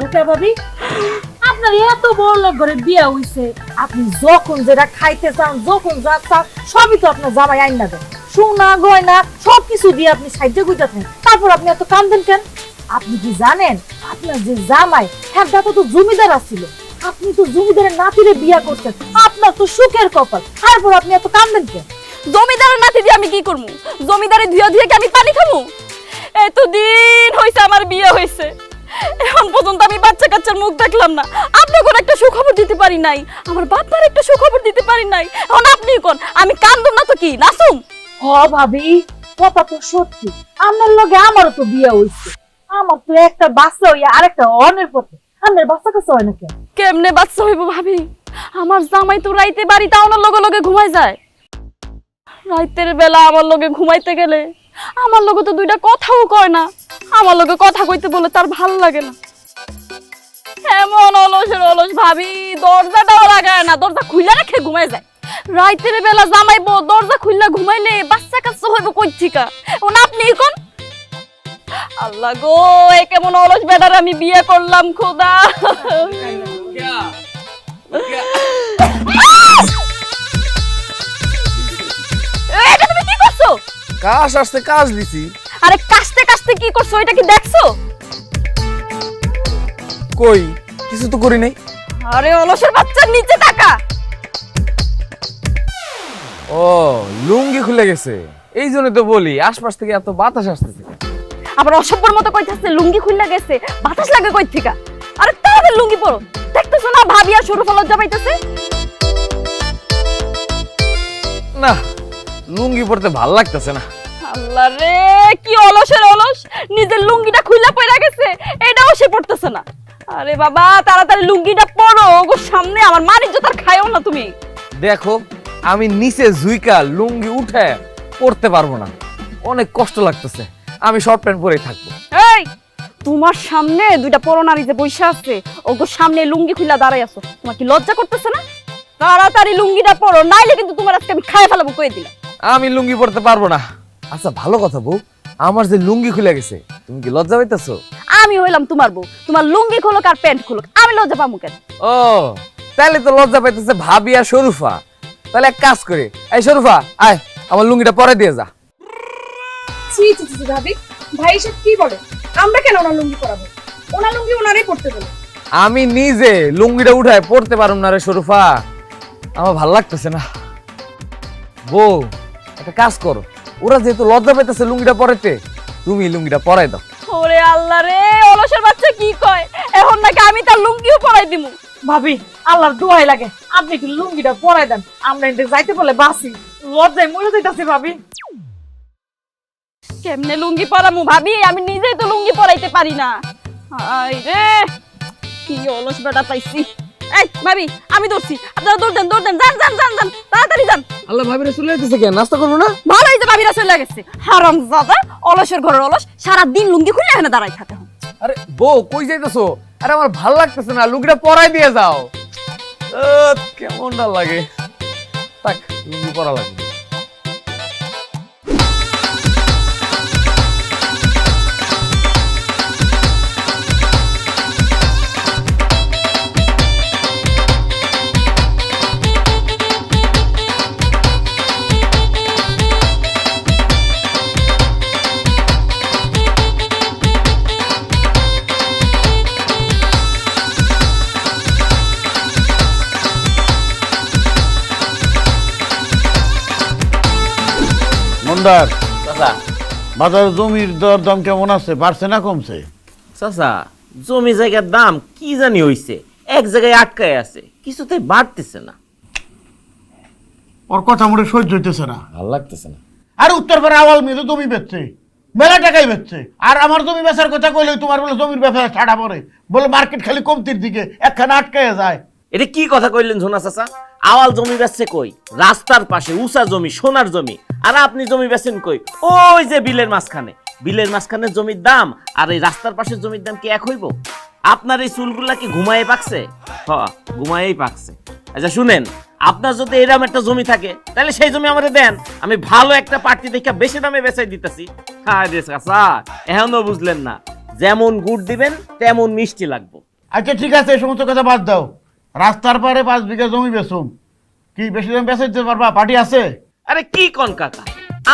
রুকা ভাবি, আপনার এত বড় লোক ঘরে বিয়া হইছে, আপনি যখন যেটা খাইতে চান, যখন যা চান সবই তো আপনার জামাই আইন না দেন। সোনা গয়না সবকিছু দিয়ে আপনি সাহায্য করতেছেন, তারপর আপনি এত কান্দেন কেন? আপনি কি জানেন আপনার যে জামাই হ্যাঁ তো জমিদার আছিল, আপনি তো জমিদারের নাতিরে বিয়া করছেন, আপনার তো সুখের কপাল, তারপর আপনি এত কান্দেন কেন? জমিদারের নাতি দিয়ে আমি কি করবো? জমিদারে ধুয়ে ধুয়ে কি আমি পানি খামু? এতদিন হয়েছে আমার বিয়ে হয়েছে, এখন পর্যন্ত আমি বাচ্চা কাচ্চার মুখ দেখলাম না। আপনি কোন একটা সুখবর দিতে পারি নাই, আমার বাপমার একটা সুখবর দিতে পারি নাই। এখন আপনি কোন আমি কান্দুম না তো কি নাচুম? হ ভাবি, কথা তো সত্যি, আপনার লগে আমারও তো বিয়ে হইছে, আমার তো একটা বাচ্চা হইয়া আরেকটা অনের পথে, আপনার বাচ্চা কাছে হয় না কেন? কেমনে বাচ্চা হইব ভাবি? আমার জামাই তো রাইতে বাড়িতে আমার লগে লগে ঘুমাই যায়। রাইতের বেলা আমার লগে ঘুমাইতে গেলে আমার লগে তো দুইটা কথাও কয় না, আমার লগে কথা কইতে বলে তার ভাল লাগে না। এমন অলসের অলস ভাবি, দরজাটাও লাগায় না, দরজা খুইলা রেখে ঘুমাই যায়। রাইতের বেলা জামাইবো, দরজা খুইলা ঘুমাইলে বাচ্চা কাচ্চা হইব কই থিকা? ও না আপনি কোন? আল্লাহ গো, এ কেমন অলস বেটার আমি বিয়ে করলাম খোদা। এটা তুমি কি করছো? কাজ আসতে কাজ দিছি। আরে কাশতে কাশতে কি করছো এটা কি দেখছো? কই কিছু তো করি নাই। আরে অলসের বাচ্চা নিচে তাকা। ও লুঙ্গি খুলে গেছে, এই জন্য তো বলি আশপাশ থেকে এত বাতাস আসতেছে। আবার অসভ্যর মতো কইতাছে লুঙ্গি খুললা গেছে, বাতাস লাগে কই থিকা? আরে তাদের লুঙ্গি পরো, দেখতেছো না ভাবি আর সরু ফলজ্জা পাইতেছে। না লুঙ্গি পরতে ভাল লাগতেছে না। আল্লাহ রে, কি অলসের অলস, নিজের লুঙ্গিটা খুইলা পয়রা গেছে, এটাও সে পড়তেছে না। আরে বাবা তাড়াতাড়ি লুঙ্গিটা পরো, ওগো সামনে আমার মান ইজ্জত আর খাইও না তুমি। দেখো আমি নিচে ঝুইকা লুঙ্গি উঠে পরতে পারবো না, অনেক কষ্ট লাগতেছে, আমি শর্ট প্যান্ট পরেই থাকবো। এই তোমার সামনে দুইটা পরনারী যে বইসা আছে, ওগো সামনে লুঙ্গি খুইলা দাঁড়াই আছো, তোমার কি লজ্জা করতেছে না? তাড়াতাড়ি লুঙ্গিটা পরো, নাইলে কিন্তু তোমার আজকে আমি খাইয়ে ফেলাবো কই দিলাম। আমি লুঙ্গি পরতে পারবো না। আচ্ছা ভালো কথা বউ, আমার যে লুঙ্গি খুলে গেছে তুমি কি লজ্জা পাইতেছো? আমি হইলাম তোমার বউ, তোমার লুঙ্গি খোলক আর প্যান্ট খোলক, আমি লজ্জা পাবো কেন? ও তাহলে তো লজ্জা পাইতেছে ভাবি আর শরুফা। তাহলে এক কাজ করে, এই শরুফা আয় আমার লুঙ্গিটা পরে দিয়ে যা। ছি ছি ছি ভাবি, ভাই এসব কি বলে? আমরা কেন ওনার লুঙ্গি পরাবো? ওনার লুঙ্গি ওনারই পরতে বলে। আমি নিজে লুঙ্গিটা উঠায় পড়তে পারুম না রে শরুফা, আমার ভাল লাগতেছে না। বউ একটা কাজ করো, ওরা যেহেতু লজ্জা পাইতেছে লুঙ্গিটা পরাইতে, তুমি লুঙ্গিটা পরাই দাও। ওরে আল্লাহ রে, অলসের বাচ্চা কি কয়, এখন নাকি আমি তার লুঙ্গিও পরাই দিমু? ভাবি আল্লাহর দোয়াই লাগে, আপনি কি লুঙ্গিটা পরাই দেন, আমরা এতে যাইতে বলে বাসি, লজ্জায় মরে যাইতাছি ভাবি। কেমনে লুঙ্গি পরামু ভাবি, আমি নিজেই তো লুঙ্গি পরাইতে পারি না। হায় রে, কি অলস বেটা পাইছি। এই ভাবি আমি দৌড়ছি, আপনারা দৌড় দেন দৌড় দেন, যান যান যান যান, তাড়াতাড়ি যান। আল্লাহ ভাবিরা চলে যাইতেছে কেন, নাস্তা করবো না? ভালোই যে ভাবিরা চলে গেছে, হারামজাদা অলসের ঘরের অলস, সারা দিন লুঙ্গি খুলে এখানে দাঁড়াই থাকে। আরে বউ কই যাইতেছো? আরে আমার ভাল লাগতেছে না, লুঙ্গিটা পরাই দিয়ে যাও। কেমনটা লাগে, তাক লুঙ্গি পরা লাগবে। মন্দার চাচা বাজারে জমির দর দাম কেমন আছে, বাড়ছে না কমছে? চাচা জমি জায়গার দাম কি জানি হইছে, এক জায়গায় আটকায় আছে, কিছুতেই বাড়তেছে না। ওর কথা মোটে সহ্য হইতেছে না। ভাল লাগতেছে না। আর উত্তরপাড়া আওয়াল মিলে জমি বেচছে, মেলা টাকাই বেচছে, আর আমার জমি বেচার কথা কইলে তোমার বলে জমির ব্যবসা ছাড়া পড়ে, বলে মার্কেট খালি কমতির দিকে, একখানা আটকায় যায়। এটা কি কথা কইলেন ঝোনা চাচা? আওয়াল জমি বেচছে কই? রাস্তার পাশে উঁচা জমি, সোনার জমি, আর আপনি জমি বেচেন কই? ওই যে বিলের মাঝখানে, বিলের মাঝখানে জমির দাম আর এই রাস্তার পাশের জমির দাম কি এক হইব? আপনার এই চুলগুলা কি ঘুমায়ে পাকছে? হ ঘুমায়েই পাকছে। আচ্ছা শুনেন, আপনার যদি এরকম একটা জমি থাকে তাহলে সেই জমি আমাদের দেন, আমি ভালো একটা পার্টি দেখে বেশি দামে বেচাই দিতেছি। হ্যাঁ রে চাচা, এখনো বুঝলেন না, যেমন গুড় দিবেন তেমন মিষ্টি লাগবে। আচ্ছা ঠিক আছে, এই সমস্ত কথা বাদ দাও। রাস্তার পারে 5 বিঘা জমি বেচুম, কি বেশি দাম বেচে দিতে পারবা? পার্টি আছে? আরে কি কোন কাকা,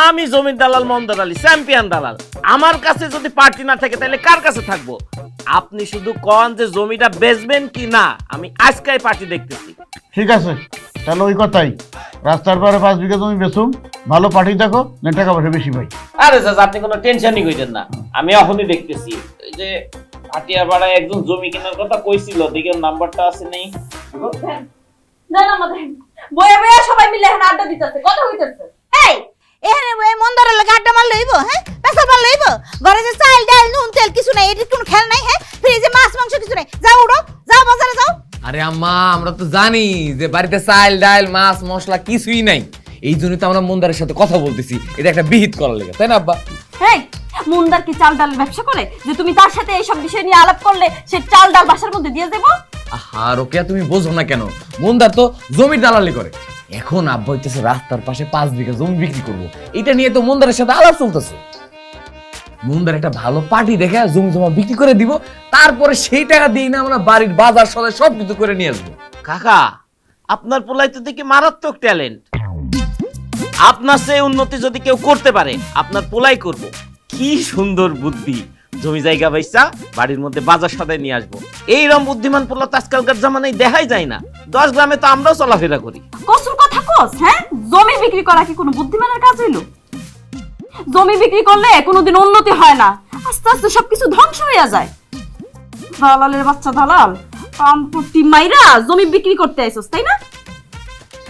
আমি জমির দালাল মমদার আলী, চ্যাম্পিয়ন দালাল। আমার কাছে যদি পার্টি না থাকে তাহলে কার কাছে থাকবো? আপনি শুধু কন যে জমিটা বেচবেন কি না, আমি আজকাই পার্টি দেখতেছি। ঠিক আছে, তাহলে ওই কথাই, রাস্তার পারে 5 বিঘা জমি বেচুম, ভালো পার্টি থাকো, না টাকা পয়সা বেশি পাই। আরে চাচা আপনি কোনো টেনশনই কইতেন না, আমি এখনই দেখতেছি। এই যে হাটিয়াপাড়ায় একজন জমি কেনার কথা কইছিল, দেখে নাম্বারটা আছে নেই? না না আমাদের বয়া বয়া সবাই মিলে এখন আড্ডা দিতেছে, কথা হইতেছে। এই এখানে এই মন্দারের লাগে আড্ডা মার লইব, হ্যাঁ পেশা মার লইব। ঘরে যে চাল ডাল নুন তেল কিছু নাই, এটির কোনো খেয়াল নাই, হ্যাঁ ফ্রিজে মাছ মাংস কিছু নাই। যাও উঠো, যাও বাজারে যাও। আরে আম্মা, আমরা তো জানি যে বাড়িতে চাল ডাল মাছ মশলা কিছুই নাই, এই জন্যই তো আমরা মন্দারের সাথে কথা বলতেছি, এটা একটা বিহিত করার লেগে, তাই না আব্বা? এই মুন্দার কি চাল ডালের ব্যবসা করে যে তুমি তার সাথে এইসব বিষয় নিয়ে আলাপ করলে সে চাল ডাল বাসার মধ্যে দিয়ে দেবো? আহা রোকেয়া, তুমি বোঝো না কেন? মন্দার তো জমির দালালি করে। এখন আব্বা হইতেছে রাস্তার পাশে 5 বিঘা জমি বিক্রি করবো, এটা নিয়ে তো মন্দারের সাথে আলাপ চলতেছে। মন্দার একটা ভালো পার্টি দেখে জমি জমা বিক্রি করে দিব, তারপরে সেই টাকা দিয়ে না আমরা বাড়ির বাজার সদাই সব কিছু করে নিয়ে আসবো। কাকা আপনার পোলাই তো দেখি মারাত্মক ট্যালেন্ট। আপনার সেই উন্নতি যদি কেউ করতে পারে আপনার পোলাই করব। কি সুন্দর বুদ্ধি, জমি জায়গা বাইসা বাড়ির মধ্যে বাজার সদাই নিয়ে আসবো। এইরকম বুদ্ধিমান পোলা তো আজকালকার জামানায় দেখাই যায় না। 10 গ্রামে তো আমরাও চলাফেরা করি। কসুর কথা কস, হ্যাঁ? জমি বিক্রি করা কি কোনো বুদ্ধিমানের কাজ হইলো? জমি বিক্রি করলে কোনোদিন উন্নতি হয় না, আস্তে আস্তে সবকিছু ধ্বংস হয়ে যায়। দালালের বাচ্চা দালাল, কামপুটি মাইরা জমি বিক্রি করতে আইছস, তাই না?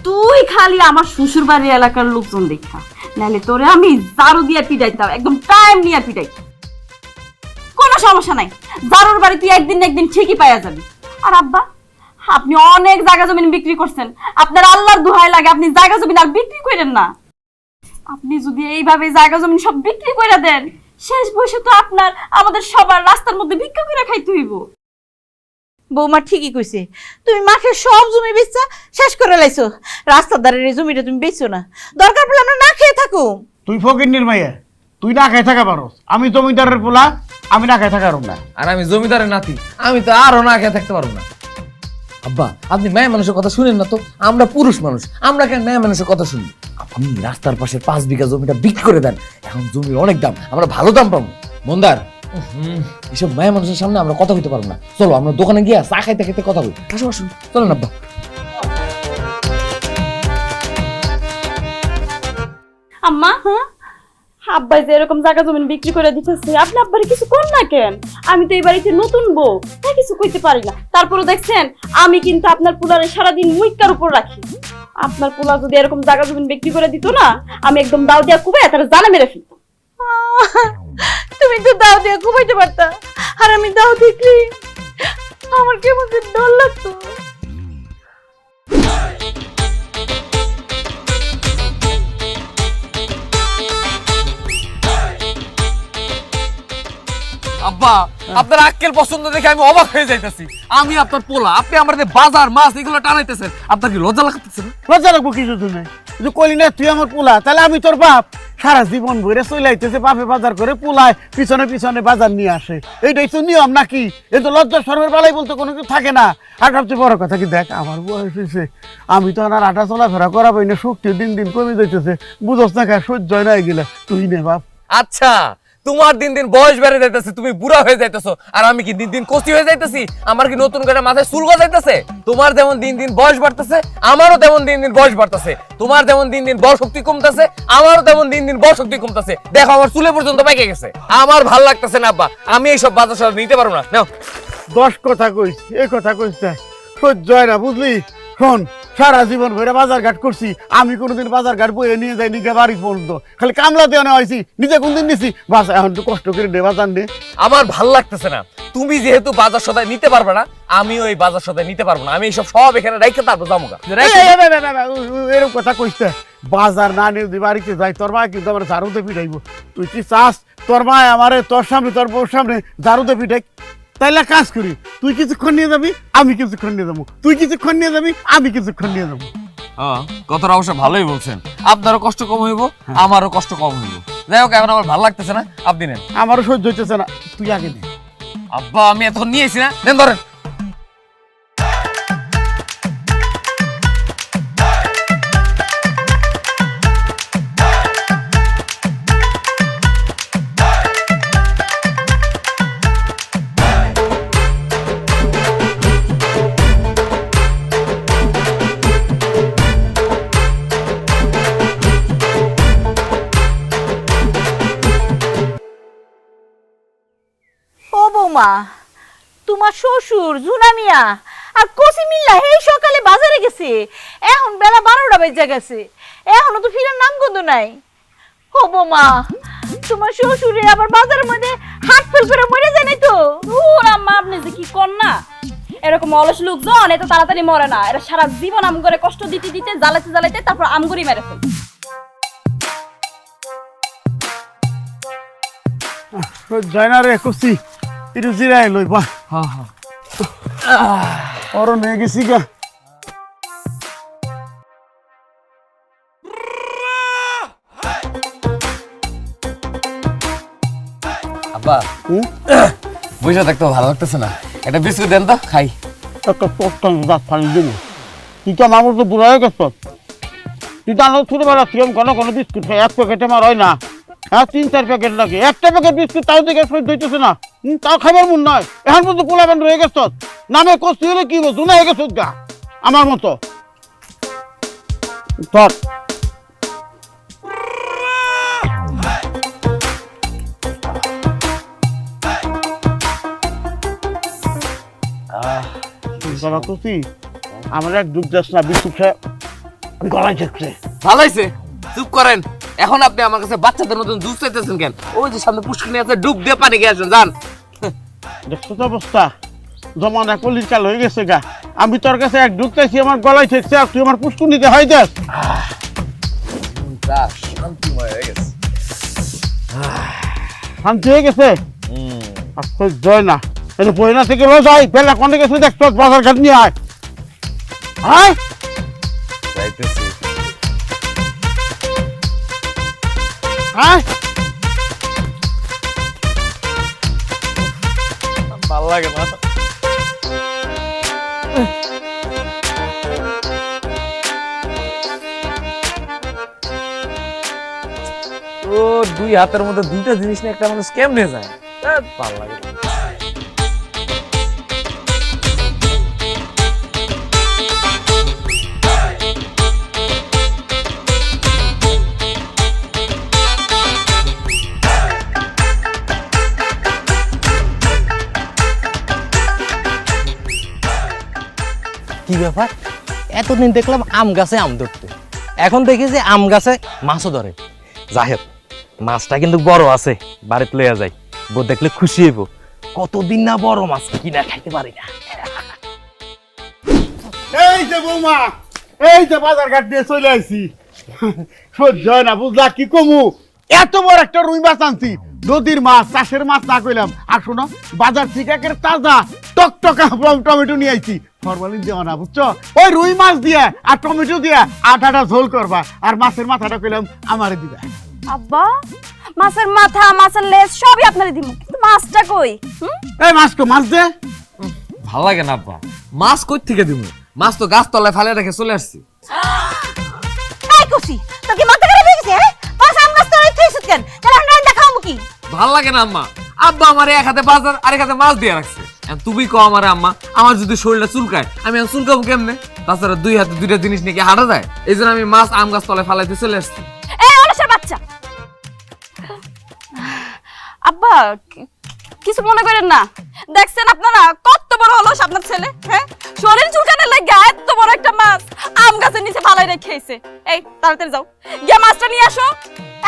তুই খালি আমার শ্বশুর বাড়ির এলাকার লোকজন দেখা, নাহলে তোরে আমি জারু দিয়ে পিটাইতাম, একদম টাইম নিয়ে পিটাইতাম। কোনো সমস্যা নাই, জারুর বাড়ি তুই একদিন না একদিন ঠিকই পাইয়া যাবি। আর আব্বা, আপনি অনেক জায়গা জমিন বিক্রি করছেন, আপনার আল্লাহর দোহাই লাগে আপনি জায়গা জমিন আর বিক্রি করেন না। আপনি যদি এইভাবে জায়গা জমিন সব বিক্রি করে দেন, শেষ বয়সে তো আপনার আমাদের সবার রাস্তার মধ্যে ভিক্ষা করে খাইতে হইব। বৌমা ঠিকই কইছে, তুমি মাঠে সব জমি বেচা শেষ করে লাইছো, রাস্তার ধারের এই জমিটা তুমি বেচো না, দরকার পড়লে আমরা না খেয়ে থাকো। তুই ফকিন্নির মাইয়া, তুই না খাই থাকা পারো, আমি জমিদারের পোলা, আমি না খাই থাকা পারব না। আর আমি জমিদারের নাতি, আমি তো আরো না খেয়ে থাকতে পারবো না। আব্বা, আপনি মেয়ে মানুষের কথা শুনেন না তো? আমরা পুরুষ মানুষ, আমরা কেন মেয়ে মানুষের কথা শুনি? আপনি রাস্তার পাশে 5 বিঘা জমিটা বিক্রি করে দেন, এখন জমির অনেক দাম, আমরা ভালো দাম পাবো। মন্দার, এসব মেয়ে মানুষের সামনে আমরা কথা বলতে পারবো না। চলো আমরা দোকানে গিয়ে চা খাইতে খাইতে কথা বলি। আসুন আসুন, চলেন আব্বা। আম্মা, আব্বাই যে এরকম জায়গা জমিন বিক্রি করে দিতেছে, আপনি আব্বারে কিছু কর না কেন? আমি তো এই বাড়িতে নতুন বউ, তাই কিছু কইতে পারি না। তারপরে দেখছেন আমি কিন্তু আপনার পোলারে সারাদিন মুইকার উপর রাখি। আপনার পোলা যদি এরকম জায়গা জমিন বিক্রি করে দিত না, আমি একদম দাও দিয়া কুবে তারা জানা মেরে ফেলতাম। তুমি তো দাও দিয়ে ঘুমাইতে পারতা, আর আমি দাও দেখি আমার কেমন যে ডর লাগতো। আব্বা, আপনার আক্কেল পছন্দ দেখে আমি অবাক হয়ে যাইতেছি। আমি আপনার পোলা, আপনি আমাদের বাজার মাছ এগুলো টানাইতেছেন, আপনার কি লজ্জা লাগতেছে না? লজ্জা রাখবো কিছু তুই নাই, যদি কলি না তুই আমার পোলা, তাহলে আমি তোর বাপ। সারা জীবন ভরে চলাইতেছে, বাপে বাজার করে পোলায়, পিছনে পিছনে বাজার নিয়ে আসে, এইটাই তো নিয়ম নাকি? এ তো লজ্জা শরমের বেলায় বলতে কোনো কিছু থাকে না। আর সবচেয়ে বড় কথা কি, দেখ আমার বয়স হয়েছে, আমি তো আর আটা চলাফেরা করাবই না, শক্তি দিন দিন কমে যাইতেছে, বুঝোস না খা, সহ্য হয় না এগুলা, তুই নে বাপ। আচ্ছা, তোমার দিন দিন বয়স বেড়ে যাইতেছে, তুমি বুড়া হয়ে যাইতেছো, আর আমি কি দিন দিন কচি হয়ে যাইতেছি? আমার কি নতুন করে মাথায় চুল গজাইতেছে? তোমার যেমন দিন দিন বয়স বাড়তেছে, আমারও তেমন দিন দিন বয়স বাড়তেছে। তোমার যেমন দিন দিন বল শক্তি কমতেছে, আমারও তেমন দিন দিন বল শক্তি কমতেছে। দেখো আমার চুলে পর্যন্ত পেকে গেছে। আমার ভাল লাগতেছে না আব্বা, আমি এইসব বাজার সব নিতে পারবো না। নাও 10 কথা কইস, এই কথা কইস না, সহ্য হয় না, বুঝলি? শোন, সারা জীবন ভরে বাজার ঘাট করছি, আমি কোনোদিন বাজার ঘাট বয়ে নিয়ে যাই নিজে বাড়ি পর্যন্ত, খালি কামলা দেওয়া নেওয়া হয়েছি, নিজে কোনদিন নিছি বাস, এখন তো কষ্ট করে নে বাজার নে। আমার ভাল লাগতেছে না, তুমি যেহেতু বাজার সদাই নিতে পারবে না, আমি ওই বাজার সদাই নিতে পারবো না। আমি এইসব সব এখানে রাইখে তারপর যাবো। এরকম কথা কইস না, বাজার না নিয়ে যদি বাড়িতে যাই, তোর মা কিন্তু আমার ঝাড়ুতে পিটাইব। তুই কি চাস তোর মা আমারে তোর সামনে, তোর বউর সামনে ঝাড়ুতে পিটাই? তাইলে কাজ করি, তুই কিছুক্ষণ নিয়ে যাবি, আমি কিছুক্ষণ নিয়ে যাবো, তুই কিছুক্ষণ নিয়ে যাবি, আমি কিছুক্ষণ নিয়ে যাবো। কথাটা অবশ্য ভালোই বলছেন, আপনারও কষ্ট কম হইব, আমারও কষ্ট কম হইব। যাই হোক, এখন আমার ভালো লাগতেছে না, আপনি নেন। আমারও সহ্য হইতেছে না, তুই আগে নে। আব্বা, আমি এত নিয়েছি না, নেন ধরেন। বৌমা তোমার শ্বশুর জুনা মিয়া আর কসি মিল্লা এই সকালে বাজারে গেছে, এখন বেলা 12টা বেজে গেছে, এখনো তো ফিরার নাম গন্ধ নাই। ও বৌমা তোমার শ্বশুরে আবার বাজারের মধ্যে হাত ফেল করে মরে যায় নাই তো? ওর আম্মা আপনি যে কি কর না, এরকম অলস লোকজন এত তাড়াতাড়ি মরে না, এরা সারা জীবন আম করে কষ্ট দিতে দিতে জ্বালাতে জ্বালাতে তারপর আমগুড়ি মেরে ফেল। যায় না রে কষি, একটু জিরাই লই বা হ্যাঁ হ্যাঁ অরণ হয়ে গেছি গা। আব্বা বুঝে থাকতে ভালো লাগতেছে না, একটা বিস্কুট দেন তো খাই। একটা তোর দাঁত ফানি দেবো, তুই তো আমার তো বুড়া হয়ে গেছ। তুই জানো ছোটবেলা থেকে কোনো কোনো বিস্কুট খাই, এক প্যাকেটে আমার হয় না, হ্যাঁ 3-4 প্যাকেট লাগে, একটা প্যাকেট বিস্কুট তাও দেখে সহ্য হইতেছে না, তাও খাবার মন নয়। এখন পর্যন্ত পোলাবেন রয়ে গেছ, নামে কষি হলে কি বলছো না হয়ে গেছ গা আমার মতো। ধর বাবা কষি, আমার এক ডুব যাস না, বিস্কুট খেয়ে গলায় ঠেকছে। ভালো হয়েছে, চুপ করেন। এখন আপনি আমার কাছে বাচ্চাদের মতন জুস চাইতেছেন কেন? ওই যে সামনে পুষ্করিণী আছে, ডুব দিয়ে পানি খেয়ে আসেন, যান। দেখছো তো অবস্থা, জমানা কলির কাল হয়ে গেছে গা। আমি তোর কাছে এক ডুব চাইছি, আমার গলায় ঠেকছে, আর তুই আমার পুষ্কুনিতে হয় যাস। শান্তি হয়ে গেছে, আজকে জয় না এটা বইনা থেকে লো যাই, বেলা কোনে গেছে দেখছো, বাজার ঘাট নিয়ে আয়। আয় যাইতেছি। আয় ভালো লাগে না। ও দুই হাতের মধ্যে দুইটা জিনিস নিয়ে একটা মানুষ কেমনে যায়, ভালো লাগে না। কি ব্যাপার, এতদিন দেখলাম আম গাছে আম ধরতে, এখন দেখি যে আম গাছে মাছও ধরে। যাই হোক, মাছটা কিন্তু বড় আছে, বাড়িতে লইয়া যাই, বউ দেখলে খুশি হইব। কতদিন না বড় মাছ কিনা খাইতে পারি না। এই যে বৌমা, এই যে বাজার ঘাট দিয়ে চলে আইছি, সহ্য হয় না বুঝলা, কি কমু। এত বড় একটা রুই মাছ আনছি, নদীর মাছ, চাষের মাছ না কইলাম। আর শোনো, বাজার থেকে একের তাজা টকটকা টমেটো নিয়ে আইছি, ফরমালিন দেওয়া না বুঝছো। ওই রুই মাছ দিয়ে আর টমেটো দিয়ে আঠাটা ঝোল করবা, আর মাছের মাথাটা কইলাম আমারে দিবা। আব্বা মাছের মাথা মাছের লেজ সবই আপনারে দিব, কিন্তু মাছটা কই? এই মাছ তো মাছ দে। ভালো লাগে না আব্বা, মাছ কই থেকে দিব? মাছ তো গাছ তলায় ফালে রেখে চলে আসছি। এই কসি তোর কি মাথা খারাপ হয়ে গেছে? হ্যাঁ পাঁচ আম গাছ তোরাই তুই কেন? তাহলে আমরা দেখাবো কি? ভাল লাগে না আম্মা, আব্বা আমার এক হাতে বাজার আর এক হাতে মাছ দিয়ে রাখছে। তুমি কো আমার আম্মা, আমার যদি শরীরটা চুলকায় আমি এখন চুলকাবো কেমনে? তাছাড়া দুই হাতে দুইটা জিনিস নিয়ে কি হাঁটা যায়? এই জন্য আমি মাছ আম গাছ তলায় ফালাইতে চলে আসছি। এই অলসের বাচ্চা, আব্বা কিছু মনে করেন না, দেখছেন আপনারা কত বড় অলস আপনার ছেলে। হ্যাঁ শরীর চুলকানোর লাগা এত বড় একটা মাছ আম গাছের নিচে ফালাই রেখে আইছে। এই তাড়াতাড়ি যাও, গিয়ে মাছটা নিয়ে আসো।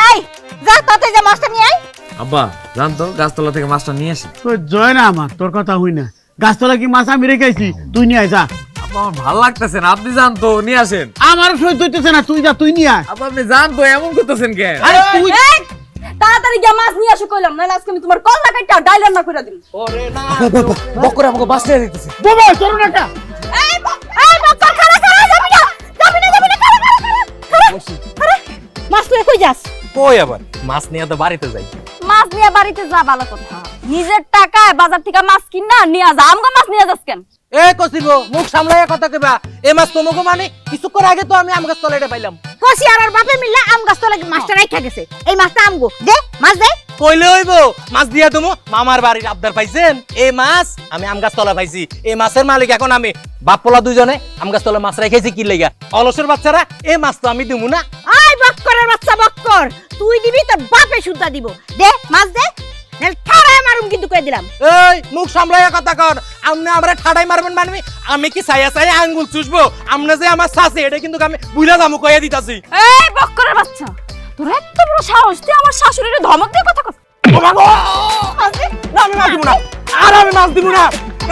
এই যা তাতে যা মাছটা নিয়ে আয়। আব্বা জানতো গাছতলা থেকে মাছটা নিয়ে আসি। সহ্য হয় না আমার, তোর কথা হই না। গাছতলা কি মাছ আমি রেখেছি, তুই নিয়ে আয় যা। আব্বা আমার ভালো লাগতেছে না, আপনি জানতো নিয়ে আসেন। আমার সহ্য হইতেছে না, তুই যা, তুই নিয়ে আয়। আব্বা আপনি জানতো এমন করতেছেন কেন? আরে তুই এই, তাড়াতাড়ি গিয়ে মাছ নিয়ে আসো কইলাম, নাহলে আজকে আমি তোমার কল লাগাইটা ডাল রান্না করে দিই। বকরে আমাকে বাস নিয়ে দিতেছে। বাবা চলো না কা। এই বক্কর খারা খারা যাবি না খারা খারা। মাছ তুই কই যাস? কই আবার মাছ নিয়ে তো বাড়িতে যাই। মাছ নিয়ে বাড়িতে যা ভালো কথা, নিজের টাকায় বাজার থেকে মাছ কিনা নিয়ে যা। আমগো মাছ নিয়ে যাস কেন? এ কসিগো, মুখ সামলাইয়া কথা কইবা। এই মাছ তোমাকে মানে কিছু করে আগে তো আমি আম গাছ তলাইটা পাইলাম। কসি আর ওর বাপে মিললা আম গাছ তো লাগি মাছটা রাইখা গেছে। এই মাছটা আমগো দে, মাছ দে। কইলে হইব মাছ দিয়া তুমি মামার বাড়ির আবদার পাইছেন। এই মাছ আমি আম গাছ তলা পাইছি, এই মাছের মালিক এখন আমি। বাপপোলা দুজনে আম গাছ তলা মাছ রাখাইছি কি লাগা? অলসের বাচ্চারা, এই মাছ তো আমি দিমু না। আই বক্করের বাচ্চা বক্কর, তুই দিবি তোর বাপে সুদ্ধা দিব। দে মাছ দে। নাহলে ঠাড়ায় মারুম কিন্তু কই দিলাম। এই মুখ সামলাইয়া কথা কর। আপনি আমরা ঠাডাই মারবেন মানে আমি কি চাইয়া চাই আঙ্গুল চুষবো? আপনি যে আমার শাশি এটা কিন্তু আমি বুইলা দামু কইয়া দিতাছি। এই বক্করের বাচ্চা, তোর এত বড় সাহস, তুই আমার শাশুড়ির ধমক দিয়ে কথা কর। ও মা গো! না আমি মাছ দিব না, আর আমি মাছ দিব না।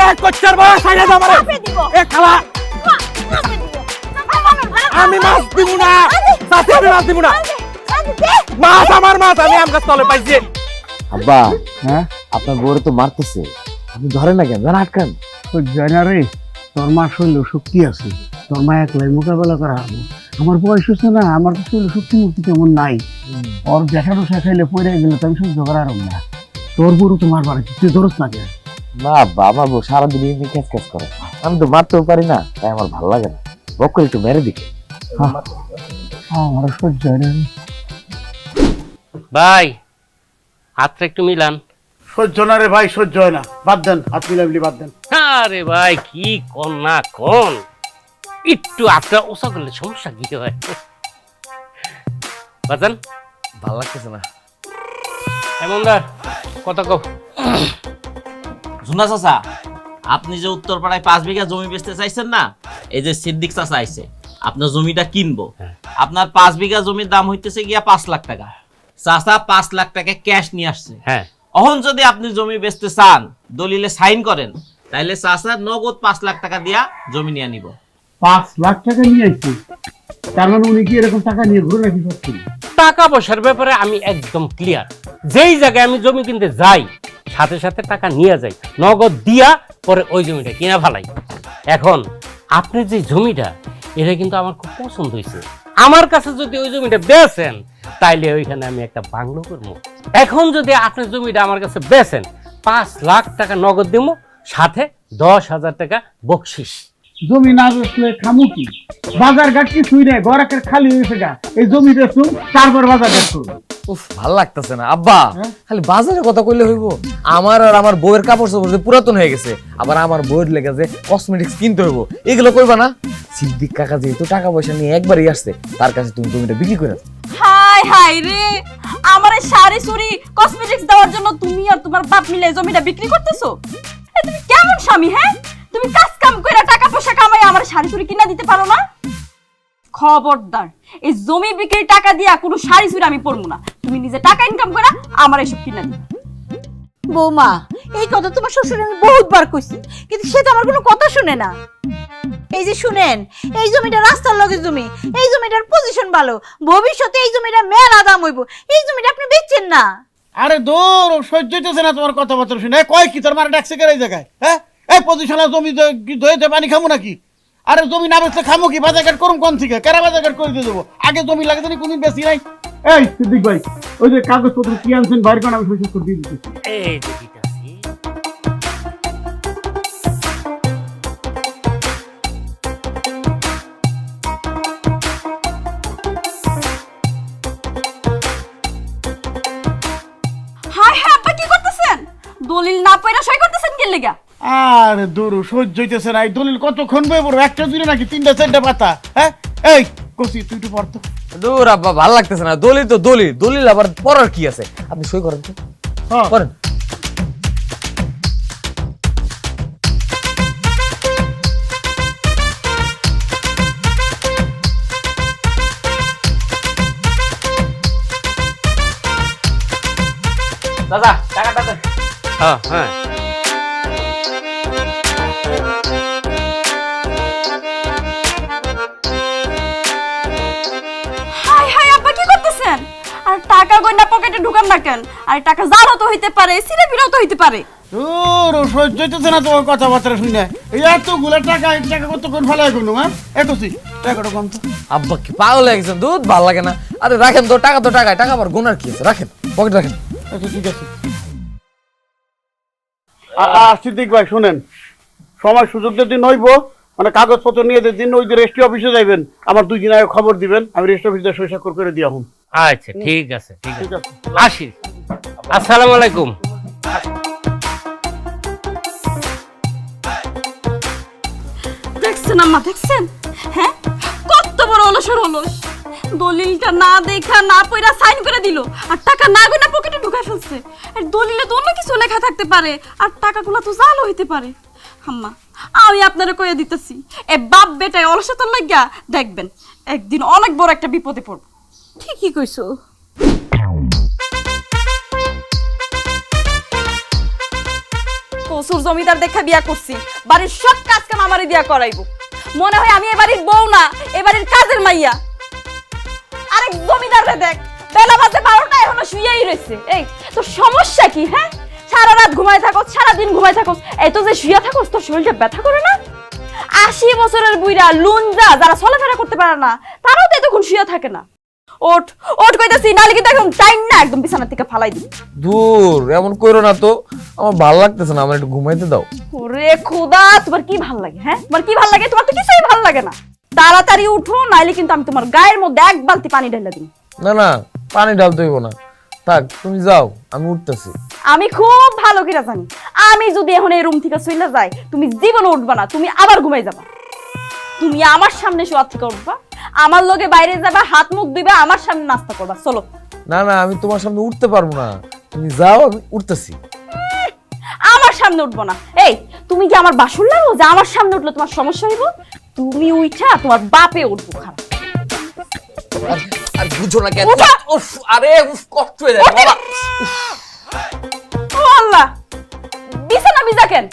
এ কচ্চার বয়স ছাইড়া দাও আমারে। এ খালা আমি মাছ দিব না, শাশি আমি মাছ দিব না। মাছ আমার মাছ, আমি আম গাছ তলে পাইছি। আব্বা, হ্যাঁ আপনার বউরে তো মারতেছে, আপনি ধরেন না কেন? জান আটকান। তো জানা রে, তোর মা শৈল শক্তি আছে, তোর মা একলাই মোকাবেলা করা হবে। আমার বয়স হচ্ছে না, আমার তো শৈল শক্তি মূর্তি তেমন নাই। ওর দেখানো শেখাইলে পড়ে গেলে তো আমি সহ্য করার না। তোর বড় তো মারবার আছে, তুই ধরস না কেন? না আব্বা, আমার বউ সারাদিন এমনি ক্যাচ ক্যাচ করে, আমি তো মারতেও পারি না, তাই আমার ভালো লাগে না। বক্কর একটু মেরে দিকে। আমার সহ্য হয় না। ভাই হাতটা একটু মিলান। সহ্য না রে ভাই, সহ্য হয় না, বাদ দেন, হাত মিলামিলি বাদ দেন। আরে ভাই কি কোন না কোন, একটু হাতটা ওসা করলে সমস্যা কি হয়? বাজান ভালো লাগতেছে না। এমনদার কথা কও। ঝুনা চাচা, আপনি যে উত্তরপাড়ায় 5 বিঘা জমি বেচতে চাইছেন না, এই যে সিদ্দিক চাচা আইছে আপনার জমিটা কিনবো। আপনার 5 বিঘা জমির দাম হইতেছে গিয়া 5 লাখ টাকা। চাচা 5 লাখ টাকা ক্যাশ নিয়ে আসছে। হ্যাঁ এখন যদি আপনি জমি বেচতে চান, দলিলে সাইন করেন, তাইলে চাচা নগদ 5 লাখ টাকা দিয়া জমি নিয়ে নিব। 5 লাখ টাকা নিয়ে আসছি, তার মানে উনি কি এরকম টাকা নিয়ে ঘুরে নাকি করছেন? টাকা পয়সার ব্যাপারে আমি একদম ক্লিয়ার। যেই জায়গায় আমি জমি কিনতে যাই সাথে সাথে টাকা নিয়ে যাই, নগদ দিয়া পরে ওই জমিটা কিনা ফেলাই। এখন আপনি যে জমিটা, এটা কিন্তু আমার খুব পছন্দ হয়েছে। আমার কাছে যদি ওই জমিটা বেচেন, তাইলে ওইখানে আমি একটা বাংলো করবো। এখন যদি আপনি জমিটা আমার কাছে বেচেন, 5 লাখ টাকা নগদ দিব, সাথে 10,000 টাকা বকশিস। জমি না বেচলে খামু কি? বাজার ঘাট কিছুই নেই, ঘর একটা খালি হয়েছে গা। এই জমি বেচুন, তারপর বাজার ঘাট করুন। উফ, ভাল লাগতেছে না আব্বা। খালি বাজারে কথা কইলে হইব? আমার আর আমার বউয়ের কাপড় চোপড় যে পুরাতন হয়ে গেছে, আবার আমার বউয়ের লেগে যে কসমেটিক্স কিনতে হইব, এগুলো কইবা না? সিদ্দিক কাকা যেহেতু টাকা পয়সা নিয়ে একবারই আসছে, তার কাছে তুমি জমিটা বিক্রি করে দাও। হাই হাই রে, আমার এই শাড়ি চুরি কসমেটিক্স দেওয়ার জন্য তুমি আর তোমার বাপ মিলে এই জমিটা বিক্রি করতেছো? এ তুমি কেমন স্বামী? হ্যাঁ, তুমি কাজ কাম কইরা টাকা পয়সা কামাই আমার শাড়ি চুরি কিনা দিতে পারো না? খবরদার, এই জমি বিক্রির টাকা দিয়া কোনো শাড়ি চুরি আমি পরবো না। তুমি নিজে টাকা ইনকাম কইরা আমার এইসব কিনা দিবে। বৌমা, এই কথা তোমার শ্বশুর আমি বহুতবার কইছি, কিন্তু সে তো আমার কোনো কথা শুনে না। এই যে শুনেন, এই জমিটা রাস্তার লগে জমি, এই জমিটার পজিশন ভালো, ভবিষ্যতে এই জমিটা মেলা দাম হইব, এই জমিটা আপনি বেচছেন না। আরে দূর, সহ্য হইতেছে না তোমার কথাবার্তা শুনে। কয় কি তোর মারা ডাকছে কে এই জায়গায়? হ্যাঁ, এই পজিশনে জমি ধুয়েতে পানি খামু নাকি? আরে জমি না বেচলে খামু কি? বাজার ঘাট করুম কোন থেকে? কেরা বাজার ঘাট করে দিয়ে দেবো? আগে জমি লাগে জানি কোনদিন বেশি নাই। এই সিদ্দিক ভাই, ওই যে কাগজপত্র কি আনছেন বাইর করেন, আমি সই করে দিয়ে দিচ্ছি। এই যে দিতাছি। হাই হাই, আপা কি করতেছেন? দলিল না পয়রা সই করতেছেন কি লাগা? আরে দূর, সহ্য হইতেছে না। এই দলিল কতক্ষণ বই পড়বো? একটা জুড়ে নাকি 3-4টা পাতা? হ্যাঁ, এই কসি তুই একটু পড়তো। দূর আব্বা, ভাল লাগতেছে না। দলিল তো দলিল, দলিল আবার পড়ার কি আছে? আপনি সই করেন তো, হ্যাঁ করেন। দাদা টাকাটা দেন। হ্যাঁ হ্যাঁ, হাই হাই, আপা কি করতেছেন? আর টাকা গয়না পকেটে ঢুকান না কেন? আর টাকা জালও তো হইতে পারে, সিরে বিরাও তো হইতে পারে। দূর, সহ্য হইতেছে না তোমার কথাবার্তা শুনে। এই এতগুলো টাকা, এই টাকা কতক্ষণ ফেলাই করুন? হ্যাঁ, একসি টাকাটা কম তো। আব্বা কি পাগল হয়ে গেছেন? দুধ ভাল লাগে না। আরে রাখেন তো, টাকা তো টাকায়, টাকা আবার গোনার কি আছে? রাখেন, পকেট রাখেন। আচ্ছা ঠিক আছে। সিদ্দিক ভাই শুনেন, সময় সুযোগ যদি নইব, মানে কাগজপত্র নিয়ে যেদিন ওই যে রেজিস্ট্রি অফিসে যাইবেন, আমার 2 দিন আগে খবর দিবেন, আমি রেজিস্ট্রি অফিসে সই স্বাক্ষর করে দিয়া হুম। আচ্ছা ঠিক আছে ঠিক ঠিক আছে, আছে। আসি। আসসালামু আলাইকুম। দেখছেন আম্মা, দেখছেন? হ্যাঁ, কত বড় অলসর হলো। দলিলটা না দেখা না পয়রা সাইন করে দিল আর টাকা না গয়না পকেটে ঢুকায় ফেলছে। আর দলিলে তো অন্য কিছু লেখা থাকতে পারে আর টাকাগুলো তো জাল হইতে পারে। আম্মা আমি আপনারে কইয়া দিতেছি, এ বাপ বেটায় অলসতার লাগিয়া দেখবেন একদিন অনেক বড় একটা বিপদে পড়ব। ঠিকই কইছো। কসুর জমিদার দেখা বিয়া করছি, বাড়ির সব কাজ কাম আমারই দিয়া করাইবো। মনে হয় আমি এবাড়ির বউ না, এবাড়ির কাজের মাইয়া। আরেক জমিদারে দেখ, বেলা বাজে 12টা এখনো শুয়েই রয়েছে। এই তোর সমস্যা কি? হ্যাঁ, সারা রাত ঘুমায় থাকোস, সারা দিন ঘুমায় থাকোস, এই তো যে শুয়ে থাকোস তোর শরীরটা ব্যথা করে না? 80 বছরের বুইড়া লুঞ্জা যারা চলাফেরা করতে পারে না তারাও তো এতক্ষণ শুয়ে থাকে না। ওঠ ওঠ কইতাছি, নালে কিন্তু একদম টাইম না, একদম বিছানা থেকে ফালাই দিবি। দূর, এমন কইরো না তো, আমার ভালো লাগতেছে না, আমার একটু ঘুমাইতে দাও। ওরে খোদা, তোমার কি ভাল লাগে? হ্যাঁ, তোমার কি ভাল লাগে? তোমার তো কিছুই ভাল লাগে না। তাড়াতাড়ি উঠো, নাইলে কিন্তু আমি তোমার গায়ের মধ্যে এক বালতি পানি ঢেলে দিই। না না, পানি ঢালতে হইব না, থাক তুমি যাও, আমি উঠতেছি। আমি খুব ভালো করে জানি, আমি যদি এখন এই রুম থেকে চলে যাই তুমি জীবনে উঠবা না, তুমি আবার ঘুমাই যাবা। তুমি আমার সামনে শোয়া থেকে উঠবা, আমার লগে বাইরে যাবা, হাত মুখ দিবা, আমার সামনে নাস্তা করবা। চলো। না না, আমি তোমার সামনে উঠতে পারবো না, তুমি যাও, আমি উঠতেছি। আমার সামনে উঠবো না। এই তুমি কি আমার বাসুর লাগো যে আমার সামনে উঠলে তোমার সমস্যা হইব? তুমি উঠা তোমার বাপে উঠবো। খারাপ আর বুঝো না কেন? উঠা! উফ, আরে উফ, কষ্ট হয়ে যায় বাবা। ও আল্লাহ, বিছানা ভিজা কেন?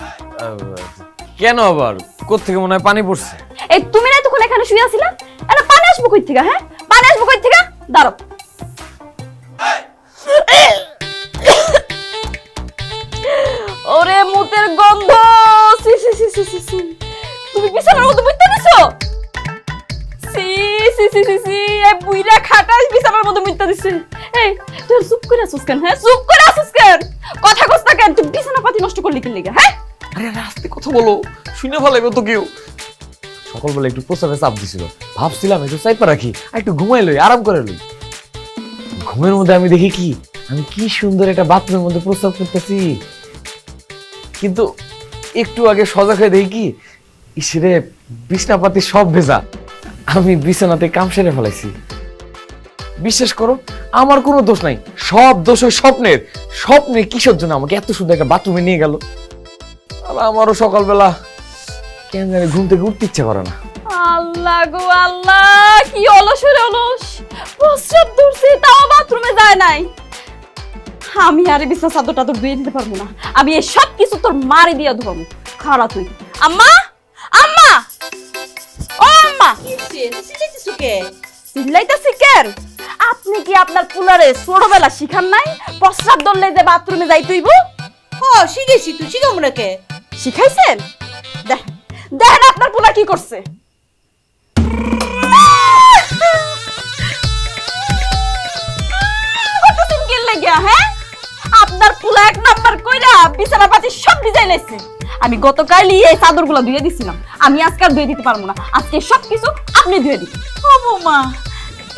কেন আবার? কোত্থেকে মনে হয় পানি পড়ছে? এই তুমি না তখন এখানে শুয়ে আছিলা, এটা পানি আসবো কই থেকে? হ্যাঁ, পানি আসবো কই থেকে? দাঁড়াও। ওরে মুতের গন্ধ, সি সি সি সি সি সি। তুমি বিছানার মধ্যে মুইতে দিছো? সি সি সি সি সি, এই বুইড়া খাটাস বিছানার মধ্যে মুইতে দিছে। এই তুই চুপ করে আছিস কেন? হ্যাঁ, চুপ করে আছিস কেন? কথা কস না কেন? তুই বিছানা পাতি নষ্ট করলি কি লাগা? হ্যাঁ, আরে রাস্তে কথা বলো, শুনে ভালো তো কেউ। সকালবেলা একটু প্রস্রাবে চাপ দিছিল, ভাবছিলাম একটু চাইপা রাখি আর একটু ঘুমাই লই, আরাম করে লই। ঘুমের মধ্যে আমি দেখি কি, আমি কি সুন্দর একটা বাথরুমের মধ্যে প্রস্রাব করতেছি, কিন্তু একটু আগে সজাগ হয়ে দেখি কি, ইসরে বিছনাপাতি সব ভেজা, আমি বিছানাতে কাম সেরে ফেলাইছি। বিশ্বাস করো, আমার কোনো দোষ নাই, সব দোষ ওই স্বপ্নের। স্বপ্নে কিসের জন্য আমাকে এত সুন্দর একটা বাথরুমে নিয়ে গেল, আর আমারও সকালবেলা কেন জানি ঘুম থেকে উঠতে ইচ্ছা করে না। আল্লাহ গো আল্লাহ, কি অলস রে অলস, প্রস্রাব ধরছি তাও বাথরুমে যায় নাই। আমি আর বিছনা চাদর টাদর ধুয়ে দিতে পারবো না, আমি এই সব কিছু তোর মারি দিয়া ধরবো। খারাপ তুই। আম্মা, আম্মা, ও আম্মা, চিল্লাইতাছি কেন? আপনি কি আপনার পুলারে ছোটবেলা শিখান নাই প্রস্রাব ধরলে যে বাথরুমে যাই তুইব? ও শিখেছি, তুই শিখাবো না কে? শিখাইছেন? দেখেন আপনার পুলা কি করছে। হ্যাঁ, আপনার পুলা এক নাম্বার কইরা বিছানা পাতি সব ডিজাইন লাইছে। আমি গতকালই এই চাদরগুলো ধুয়ে দিছিলাম, আমি আজকে আর ধুয়ে দিতে পারবো না, আজকে সবকিছু আপনি ধুয়ে দিন। ও বৌমা,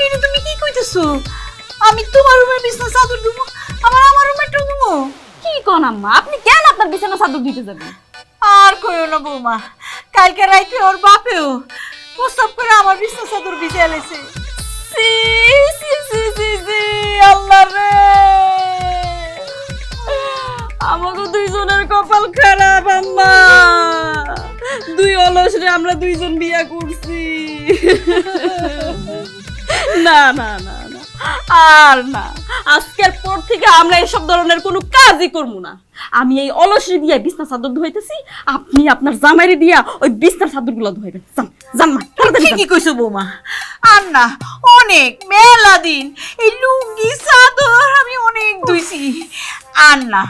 এটা তুমি কি কইতেছো? আমি তোমার রুমের বিছনা চাদর দেবো, আমার রুমেরটা দেবো? কি কোন আম্মা, আপনি কেন আপনার বিছানা চাদর দিতে যাবেন? আর কইও না বৌমা, কালকে রাইতে ওর বাপেও প্রস্তাব করে আমার বিছনা চাদর ভিজিয়ে লেছে। সি সি সি সি সি, আল্লাহ রে, আমাকে দুইজনের কপাল খারাপ আম্মা। দুই অলস রে আমরা দুইজন বিয়া করছি। না না না না, আর না, আজকের পর থেকে আমরা এইসব ধরনের কোনো কাজই করবো না। আমি এই অলসে দিয়ে বিছনা চাদর ধুইতেছি, আপনি আপনার জামাইরে দিয়া ওই বিছনার চাদরগুলো ধুইবেন। জান মা, ঠিকই কইছো বৌমা, আর না অনেক মেলা দিন এই লুঙ্গি চাদর আমি অনেক ধুইছি। আর না,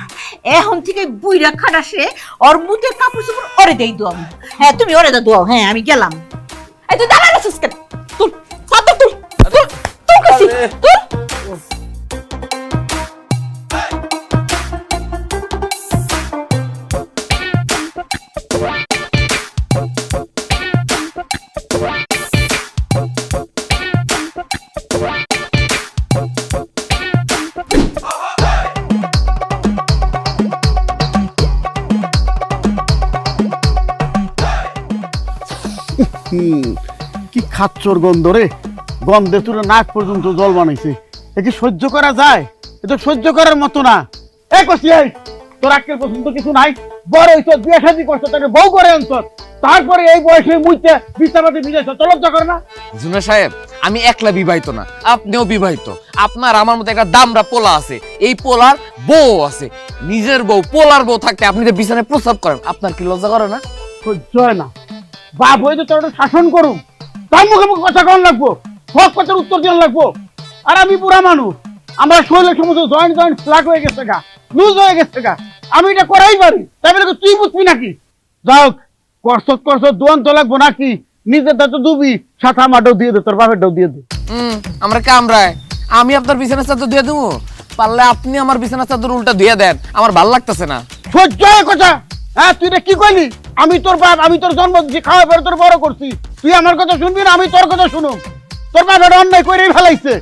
এখন থেকে বুইরা খাটাসে ওর মুতে কাপড় চোপড় ওরে দেই দোয়া। হ্যাঁ, তুমি ওরে দোয়া। হ্যাঁ, আমি গেলাম। এই তুই দাঁড়ায় আছিস কেন? তুল চাদর, তুল তুল তুল কইছি, তুল। কি খাচ্চর গন্ধ রে, গন্ধে তুলে নাক পর্যন্ত জল বানাইছে। এ কি সহ্য করা যায়? এ তো সহ্য করার মতো না। এ কষি এই, তোর আজকের পর্যন্ত কিছু নাই? বড় হইছ, বিয়ে শাদী করছো, তাকে বউ করে আনছ, তারপরে এই বয়সে মুইতে বিছানাতে ভিজাইছ, তো লজ্জা করে না? জুনা সাহেব, আমি একলা বিবাহিত না, আপনিও বিবাহিত। আপনার আমার মতো একটা দামরা পোলা আছে, এই পোলার বউ আছে। নিজের বউ, পোলার বউ থাকতে আপনি যে বিছানায় প্রস্রাব করেন, আপনার কি লজ্জা করে না? সহ্য হয় না। বাপ হয়ে তো তোর একটা শাসন করুম, তার মুখে মুখে কথা কন লাগবো, সব কথার উত্তর দেওয়ান লাগবো। আর আমি বুড়া মানুষ, আমার শরীরের সমস্ত জয়েন্ট জয়েন্ট ফ্ল্যাট হয়ে গেছে গা, লুজ হয়ে গেছে গা, আমি এটা করাই পারি, তাই বলে তুই বুঝবি নাকি? যাও, করছত দোয়ান তো লাগবো নাকি? নিজের তো দুবি, সাথে আমারটাও দিয়ে দে, তোর বাপেরটাও দিয়ে দে। আমরা কামরায় আমি আপনার বিছানার চাদর দিয়ে দেবো, পারলে আপনি আমার বিছানার চাদর উল্টা দিয়ে দেন, আমার ভাল লাগতেছে না। সহ্য হয় কথা? হ্যাঁ, তুই এটা কি কইলি? আমি তোর বাপ, আমি তোর জন্ম দিচ্ছি, খাওয়া পরে তোর বড় করছি, তুই আমার কথা শুনবি না? আমি তোর কথা শুনুম? তোর বাপ এটা অন্যায় করেই ফেলাইছে,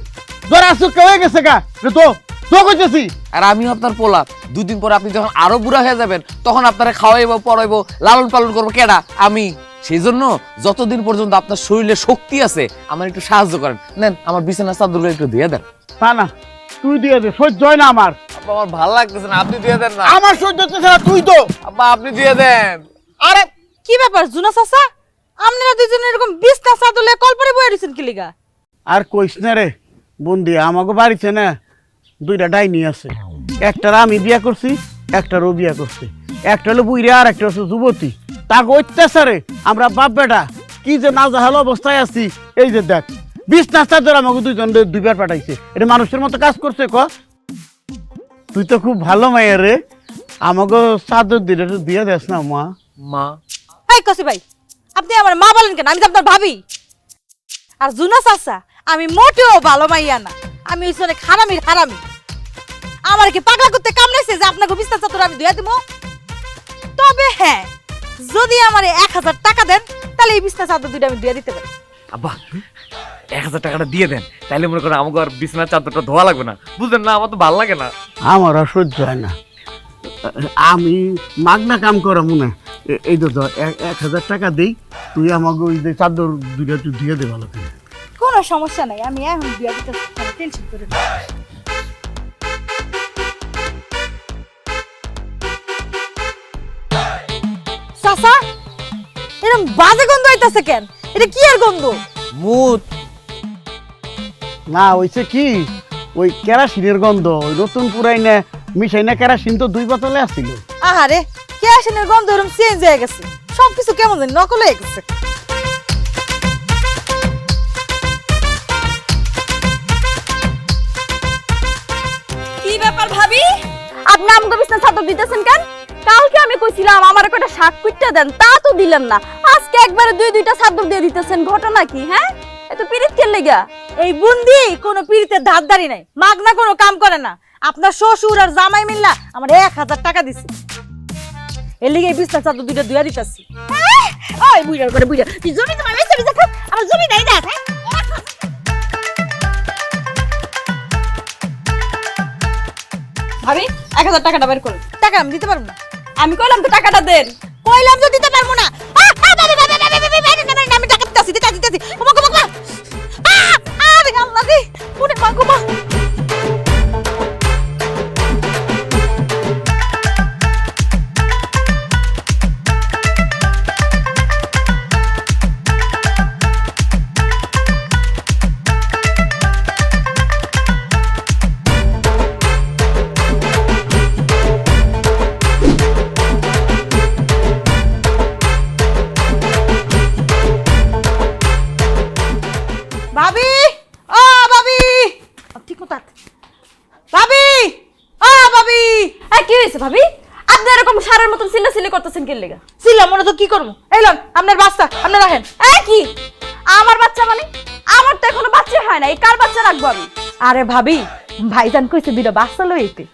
তোর আসুক হয়ে গেছে গা, তো তো কইতেছি। আর আমিও আপনার পোলা, দুদিন পরে আপনি যখন আরো বুড়া হয়ে যাবেন, তখন আপনারা খাওয়াইবো, পড়াইবো, লালন পালন করবো কেডা? আমি। সেই জন্য যতদিন পর্যন্ত আপনার শরীরে শক্তি আছে, আমার একটু সাহায্য করেন। নেন, আমার বিছানার চাদরগুলো একটু দিয়ে দেন। তা না, তুই দিয়ে দে, সহ্য হয় না আমার। আব্বা, আমার ভালো লাগতেছে না, আপনি দিয়ে দেন না। আমার সহ্য হচ্ছে না, তুই তো। আব্বা, আপনি দিয়ে দেন। আরে কি ব্যাপার জুনা চাচা, আপনারা দুইজন এরকম বিছনা চাদর লয়ে কলপারে বইয়া রইছেন কি লিগা? আর কইস না রে বন্দি, আমাকে বাড়িতে না দুইটা ডাইনি আছে, একটার আমি বিয়া করছি, একটারও বিয়া করছি, একটা হলো বুইরা আর একটা হচ্ছে যুবতী। তাকে অত্যাচারে আমরা বাপ বেটা কি যে নাজাহাল অবস্থায় আছি। এই যে দেখ, বিছনা চাদর আমাকে দুইজন দুইবার পাঠাইছে, এটা মানুষের মতো কাজ করছে? ক তুই তো খুব ভালো মায়ের রে, আমাকে চাদর দিলে দিয়ে দেস না মা? মা? এই কসি ভাই, আপনি আমার মা বলেন কেন? আমি তো আপনার ভাবি। আর জুনা চাচা, আমি মোটেও ভালো মাইয়া না, আমি হইছি অনেক হারামির হারামি। আমার কি পাগলা করতে কামড়াইছে যে আপনাকে বিছনা চাদর আমি ধুয়া দিব? তবে হ্যাঁ, যদি আমার 1000 টাকা দেন, তাহলে এই বিছনা চাদর দুইটা আমি ধুয়া দিতে পারি। আব্বা, 1000 টাকাটা দিয়ে দেন, তাইলে মনে করেন আমাকে আর বিছানার চাদরটা ধোয়া লাগবে না। বুঝলেন না, আমার তো ভালো লাগে না। আমার আর সহ্য হয় না, আমি মাগনা কাম করা মনে। এই তো 1000 টাকা দেই, তুই আমাকে ওই যে চাদর দুইটা তুই দিয়ে দে ভালো করে। কোনো সমস্যা নাই, আমি এখন ধুয়া দিতে টেনশন করে না। চাচা, এরকম বাজে গন্ধ আইতাছে কেন? এটা কি আর গন্ধ? মুত। না হইছে কি, ওই কেরাসিনের গন্ধ, ওই নতুন পুরাই না মিশাই না কেরাসিন তো 2 বোতলে আসছিল। আহারে, কেরাসিনের গন্ধ এরকম চেঞ্জ হয়ে গেছে, সবকিছু কেমন জানি নকল হয়ে গেছে। কি ব্যাপার ভাবি, আপনি আমাকে বিছনা চাদর দিতেছেন কেন? কালকে আমি কইছিলাম আমার একটা শাক কুইটটা দেন, তা তো দিলেন না। আজকে একবারে দুইটা চাদর দিয়ে দিতেছেন, ঘটনা কি? হ্যাঁ, এত পিরিত কেন লেগা? এই বুন্দি কোনো পীড়িতের ধারদারি নাই, মাগনা কোনো কাম করে না। আপনার শ্বশুর আর জামাই মিল্লা আমার 1000 টাকা দিছে, এর লিগে এই বিছনা চাদর দুইটা ধুয়া দিতেছি। ওই বুইড়ার করে বুইড়া, তুই জমি তোমার বেঁচে বেঁচে খাও, আমার জমি নাই দেখ। ভাবি, 1000 টাকাটা বের করুন। টাকা আমি দিতে পারবো না। আমি কইলাম তো টাকাটা দেন। কইলাম তো দিতে পারবো না। আমি টাকা দিতেছি, দিতেছি। ওমা ওমা ওমা, আরে আল্লাহ রে, ওরে মা গো মা। ভাবি, ও ভাবি, ঠিক মতো ভাবি, ও ভাবি। কি হয়েছে ভাবি? আপনি এরকম সারের মতন সিল্লাসিল্লি করতেছেন কি লেগা? ছিলাম মনে তো কি করবো? এলাম আপনার বাচ্চা, আপনি রাখেন। কি আমার বাচ্চা মানে? আমার তো এখনো বাচ্চা হয় না, এই কার বাচ্চা রাখবো আমি? আরে ভাবি, ভাইজান কইছে দুইটা বাচ্চা লইতে।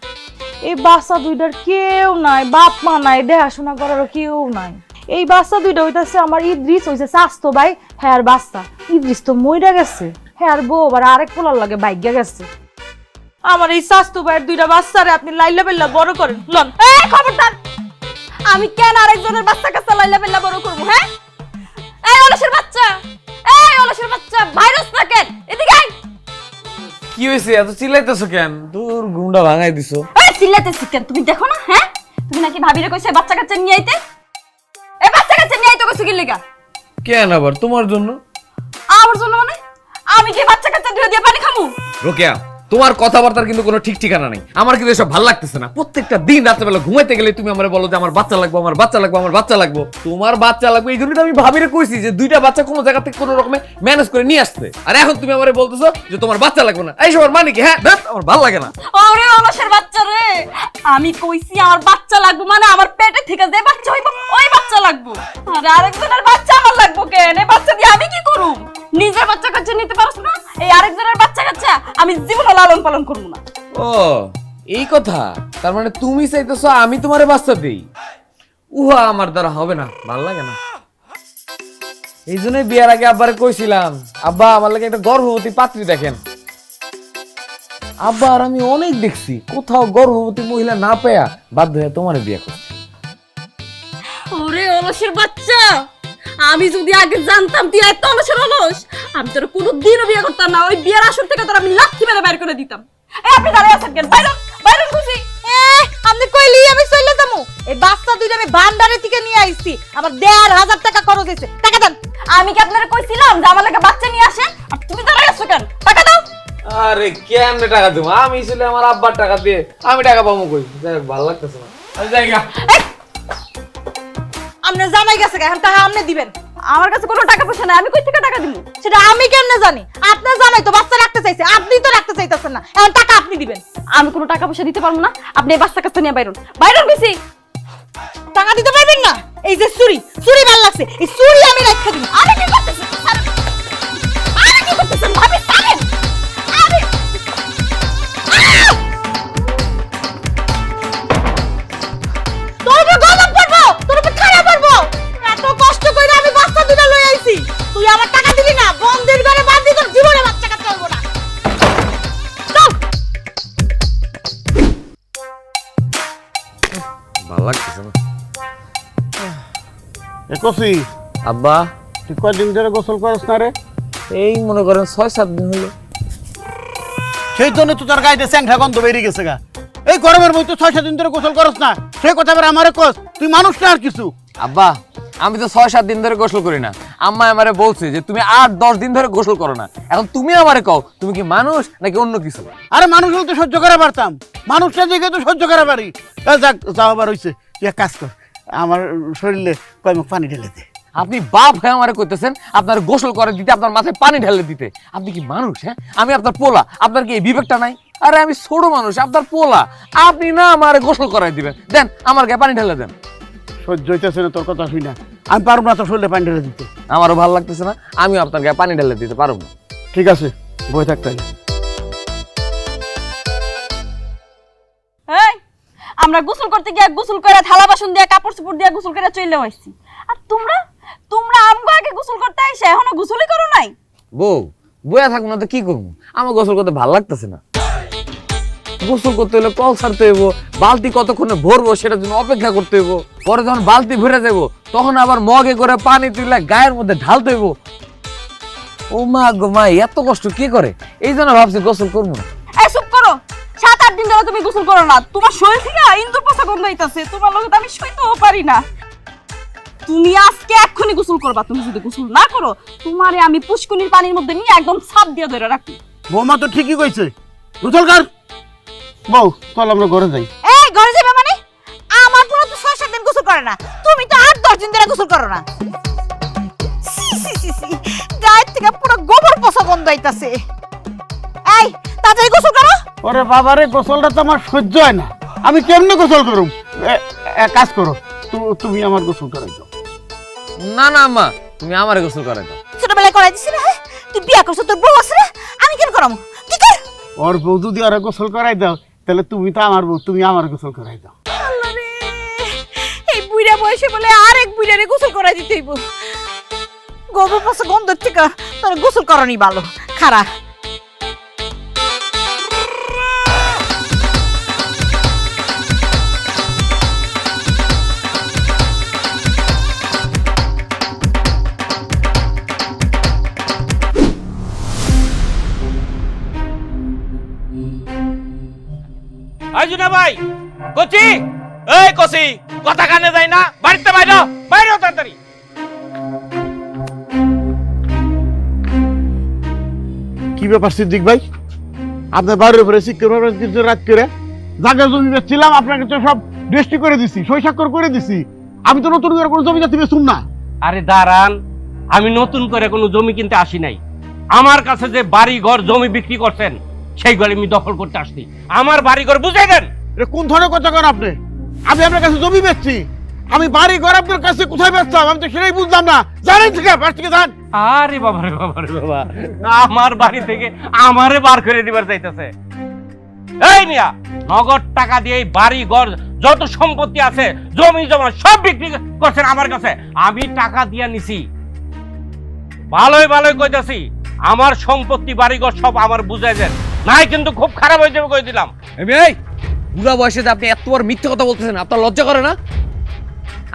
এই বাচ্চা দুইটার কেউ নাই, বাপ মা নাই, দেখাশোনা করারও কেউ নাই। এই বাচ্চা দুইটা হইতাছে আমার ইদ্রিস, হইছে স্বাস্থ্য ভাই, হ্যাঁ আর বাচ্চা ইদ্রিস তো মইরা গেছে, হ্যাঁ আর বউ আবার আরেক পোলার লাগে বাইগা গেছে। আমার এই স্বাস্থ্য ভাইয়ের দুইটা বাচ্চারে আপনি লাইলা বেল্লা বড় করেন লন। খবরদার, আমি কেন আরেকজনের বাচ্চা কাচ্চা লাইলা বেল্লা বড় করবো? হ্যাঁ, এই অলসের বাচ্চা, ভাইরাস না কেন? এদিকে আয়। কি হয়েছে এত চিল্লাইতেছো কেন? তোর ঘুমটা ভাঙাই দিছো। এই চিল্লাতেছিস কেন? তুমি দেখো না, হ্যাঁ? তুমি নাকি ভাবিরে কইছে বাচ্চা কাচ্চা নিয়ে আইতে? এই বাচ্চা কাচ্চা নিয়ে আইতে কইছো কি লাগা? কেন আবার তোমার জন্য? আমার জন্য মানে? আমি কি বাচ্চা কাচ্চা ধুয়ে দিয়ে পানি খামু? রোকেয়া, তোমার কথাবার্তার কিন্তু কোনো ঠিক ঠিকানা নেই। আমার কিন্তু এসব ভালো লাগতেছে না। প্রত্যেকটা দিন রাত্রেবেলা ঘুমাইতে গেলে তুমি আমারে বলো যে আমার বাচ্চা লাগবে, আমার বাচ্চা লাগবে, আমার বাচ্চা লাগবে। তোমার বাচ্চা লাগবে এই জন্য তো আমি ভাবিরে কইছি যে দুইটা বাচ্চা কোনো জায়গা থেকে কোনো রকমে ম্যানেজ করে নিয়ে আসতে। আর এখন তুমি আমারে বলতেছো যে তোমার বাচ্চা লাগবে না। এই সবার মানে কি? হ্যাঁ, ধ্যাৎ, আমার ভালো লাগে না। ওরে অলসের বাচ্চা রে, আমি কইছি আমার বাচ্চা লাগবে মানে আমার পেটে থেকে যে বাচ্চা হইব ওই বাচ্চা লাগবে। আর আরেকজনের বাচ্চা আমার লাগবে কেন? এই বাচ্চা দিয়ে আমি কি করব? নিজের বাচ্চা কাচ্চা নিতে পারছ না, এই আরেকজনের বাচ্চা কাচ্চা আমি জীবনে লালন পালন করব না। ও এই কথা, তার মানে তুমি চাইতেছো আমি তোমারে বাচ্চা দেই? উহা আমার দ্বারা হবে না, ভালো লাগে না। এই জন্যই বিয়ার আগে আব্বারে কইছিলাম, আব্বা আমার লাগে একটা গর্ভবতী পাত্রী দেখেন। আব্বা আর আমি অনেক দেখছি, কোথাও গর্ভবতী মহিলা না পেয়া বাধ্য হয়ে তোমারে বিয়ে করছি। ওরে অলসের বাচ্চা, আমি যদি আগে জানতাম তুই এত অলসের অলস, আমি তোর কোনোদিনও বিয়ে করতাম না। ওই বিয়ের আসর থেকে তোর আমি লাথি মেরে বের করে দিতাম। এই আপনি দাঁড়িয়ে আছেন কেন? বাইরে বাইরে খুশি। আপনি কইলি আমি চলে যাবো? এই বাচ্চা দুইটা আমি ভান্ডারে থেকে নিয়ে আইছি, আমার 1,500 টাকা খরচ হয়েছে। টাকা দেন। আমি কি আপনারা কইছিলাম যে আমার লাগে বাচ্চা নিয়ে আসেন? আর তুমি দাঁড়িয়ে আছো কেন? টাকা দাও। আরে কেমনে টাকা দেবো? আমি ছিল আমার আব্বার টাকা দিয়ে, আমি টাকা পাবো কই? যাই হোক, ভালো লাগতেছে না, আমি যাই গা। আপনি জানাই গেছে এখন টাকা আপনি দিবেন। আমার কাছে কোনো টাকা পয়সা নাই, আমি কই থেকে টাকা দিব? সেটা আমি কেমনে জানি? আপনি জানাই তো বাচ্চা রাখতে চাইছে, আপনি তো রাখতে চাইতেছেন না, এখন টাকা আপনি দিবেন। আমি কোনো টাকা পয়সা দিতে পারবো না। আপনি এই বাচ্চা কাচ্চা নিয়ে বাইরন, বাইরন বেশি। টাকা দিতে পারবেন না? এই যে চুরি চুরি ভাল লাগছে, এই চুরি আমি রাখতে দিব। আরে কি করতেছেন? আরে কি করতেছেন? ভাবি ছাড়েন। আরে তোর উপর গজব পড়বো, তোর উপর খারাপ পড়বো। এত কষ্ট করে আমি বাচ্চা দুটো লই আইছি, তুই আমার টাকা দিলি না, বন্দির ঘরে বাঁধি, তোর জীবনে বাচ্চা কাচ্চা হইব না। চল। ভালো লাগতেছে না। কসি, আব্বা তুই কয়দিন ধরে গোসল করস না রে? এই মনে করেন 6-7 দিন হলো। সেই জন্য তো তোর গাইতে চ্যাংঠা গন্ধ বেরিয়ে গেছে গা। এই গরমের মধ্যে 6-7 দিন ধরে গোসল করস না, সেই কথা আবার আমারে কস? তুই মানুষ না আর কিছু? আব্বা আমি তো 6-7 দিন ধরে গোসল করি না। আম্মা আমারে বলছে যে তুমি 8-10 দিন ধরে গোসল করো না। এখন তুমি আমারে কও তুমি কি মানুষ নাকি অন্য কিছু? আরে মানুষ হলে তো সহ্য করা পারতাম, মানুষটা দিকে তো সহ্য করা পারি। যাক, যাও আবার হইছে, তুই এক কাজ কর, আমার শরীরে কয়েক পানি ঢেলে দে। আপনি বাপ হয়ে আমারে কইতেছেন আপনার গোসল করে দিতে, আপনার মাথায় পানি ঢেলে দিতে? আপনি কি মানুষ? হ্যাঁ, আমি আপনার পোলা, আপনার কি এই বিবেকটা নাই? আরে আমি ছোট মানুষ, আপনার পোলা, আপনি না আমারে গোসল করাই দিবেন? দেন আমার গায়ে পানি ঢেলে দেন। সহ্য হইতেছে না তোর কথা শুই না, আমি পারব না তোর শরীরে পানি ঢেলে দিতে। আমারও ভালো লাগতেছে না, আমিও আপনার গায়ে পানি ঢেলে দিতে পারবো না। ঠিক আছে, বই থাকতে হবে। এই আমরা গোসল করতে গিয়ে গোসল করে থালা বাসন দিয়ে কাপড় চোপড় দিয়ে গোসল করে চলে আসছি। আর তোমরা তোমরা আমগো আগে গোসল করতে আইসা এখনো গোসলই করো নাই? বউ বইয়া থাকবো না তো কি করবো? আমার গোসল করতে ভালো লাগতেছে না। গোসল করতে হলে কল ছাড়তে হইব, বালতি কতক্ষণে ভরবো সেটার জন্য অপেক্ষা করতে হইব। পরে যখন বালতি ভরে যাবো তখন আবার মগে করে পানি তুলে গায়ের মধ্যে ঢালতে হইব। ও মা গো মা, এত কষ্ট কে করে? এই জন্য ভাবছি গোসল করবো না। এই চুপ করো। 7-8 দিন ধরে তুমি গোসল করো না, তোমার শরীর থেকে ইন্দুর পোষা গন্ধ হইতাছে। তোমার লগে আমি সইতেও পারি না। তুমি আজকে এক্ষুনি গোসল করবা। তুমি যদি গোসল না করো তোমারে আমি পুষ্কুনির পানির মধ্যে নিয়ে একদম ছাপ দিয়ে ধরে রাখি। বৌমা তো ঠিকই কইছে, গোসল কর। বউ চল আমরা ঘরে যাই। এই ঘরে যাবে মানে? আমার পুরো তো 6-7 দিন গোসল করে না, তুমি তো 8-10 দিন ধরে গোসল করো না। সি সি সি সি, গায়ের থেকে পুরো গোবর পচা গন্ধ হইতাছে। এই তাড়াতাড়ি গোসল করো। ওরে বাবারে, গোসলটা তো আমার সহ্য হয় না, আমি কেমনে গোসল করুম? এক কাজ করো, তুমি আমার গোসল করাই দাও। না না আম্মা, তুমি আমারে গোসল করাই দাও। ছোটবেলায় করাই দিছি না? তুই বিয়া করছ, তোর বউ আছে না? আমি কেন করাম? কি কর? ওর বউ যদি ওরা গোসল করাই দাও তাহলে তুমি তো আমার বউ, তুমি আমার গোসল করাই দাও। আল্লাহ রে, এই বুইড়া বয়সে বলে আরেক বুইড়ারে গোসল করাই দিতে হইব। গোবর পচা গন্ধ থেকে তোর গোসল করানি ভালো। খারা জুনা ভাই কচি এই কসি কথা কানে যায় না, বাড়িতে বাইরো বাইরে তাড়াতাড়ি। কি ব্যাপার সিদ্দিক ভাই, আপনার বাড়ির উপরে সিকিউর কিছু রাত করে জায়গা জমি বেচছিলাম, আপনাকে তো সব রেজিস্ট্রি করে দিছি, সই স্বাক্ষর করে দিছি। আমি তো নতুন করে কোনো জমি জাতি বেচুন না। আরে দাঁড়ান, আমি নতুন করে কোনো জমি কিনতে আসি নাই। আমার কাছে যে বাড়ি ঘর জমি বিক্রি করছেন সেইগুলো আমি দখল করতে আসছি। আমার বাড়ি ঘর বুঝাই দেন। এটা কোন ধরনের কথা কন আপনি? আমি আপনার কাছে জমি বেচছি, আমি বাড়ি ঘর আপনার কাছে কোথায় বেচতাম আমি তো সেটাই বুঝলাম না। জানেন থেকে পাশ থেকে যান। আরে বাবা রে বাবা রে বাবা, আমার বাড়ি থেকে আমারে বার করে দিবার চাইতেছে। এই মিয়া, নগদ টাকা দিয়ে এই বাড়ি ঘর যত সম্পত্তি আছে জমি জমা সব বিক্রি করছেন আমার কাছে। আমি টাকা দিয়ে নিছি। ভালোই ভালোই কইতাছি, আমার সম্পত্তি বাড়ি ঘর সব আমার বুঝাই দেন, নাই কিন্তু খুব খারাপ হয়ে যাবে কই দিলাম। এই বুড়া বয়সে যে আপনি এত বড় মিথ্যে কথা বলতেছেন, আপনার লজ্জা করে না?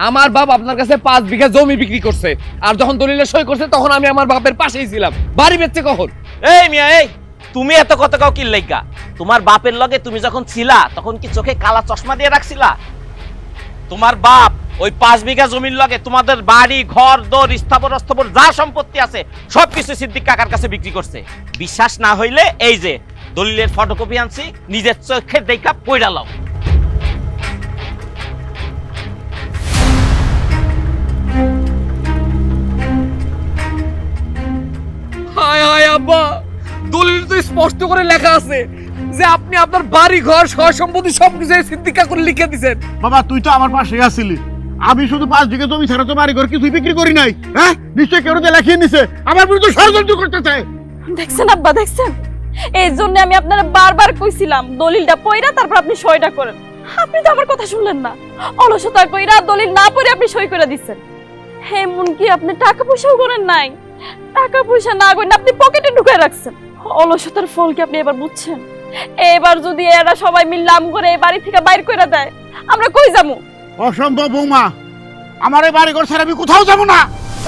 আমার বাপ আপনার কাছে 5 বিঘা জমি বিক্রি করছে, আর যখন দলিলে সই করছে তখন আমি আমার বাপের পাশেই ছিলাম। বাড়ি বেচছে কখন? এই মিয়া, এই তুমি এত কথা কাও কি লাইগা? তোমার বাপের লগে তুমি যখন ছিলা তখন কি চোখে কালা চশমা দিয়ে রাখছিলা? তোমার বাপ ওই 5 বিঘা জমির লগে তোমাদের বাড়ি ঘর দর স্থাবর অস্থাবর যা সম্পত্তি আছে সবকিছু সিদ্দিক কাকার কাছে বিক্রি করছে। বিশ্বাস না হইলে এই যে দলিলের ফটোকপি আনছি, নিজের চোখে দেখা পয়রা লাও। হায় হায় আব্বা, দলিল তো স্পষ্ট করে লেখা আছে যে আপনি আপনার বাড়ি ঘর সহ সম্পত্তি সবকিছু সিদ্দিক কাকুর লিখে দিয়েছেন। বাবা তুই তো আমার পাশে আছিলি, আমি শুধু 5 বিঘা জমি ছাড়া তো বাড়ি ঘর কিছুই বিক্রি করি নাই। হ্যাঁ নিশ্চয়ই কেউ লেখিয়ে নিছে, আমার বিরুদ্ধে ষড়যন্ত্র করতে চায়। দেখছেন আব্বা, দেখছেন? এই জন্য আমি আপনারা বারবার কইছিলাম দলিলটা পয়রা তারপর আপনি সইটা করেন। আপনি তো আমার কথা শুনলেন না, অলসতা কইরা দলিল না পড়ে আপনি সই করে দিচ্ছেন। এমনকি আপনি টাকা পয়সাও করেন নাই, টাকা পয়সা না করেন আপনি পকেটে ঢুকায় রাখছেন। অলসতার ফল কি আপনি এবার বুঝছেন? এবার যদি এরা সবাই মিললাম করে এই বাড়ি থেকে বাইর করে দেয়, আমরা কই যাবো? অসম্ভব বৌমা, আমার এই বাড়ি ঘর ছাড়া আমি কোথাও যাবো না।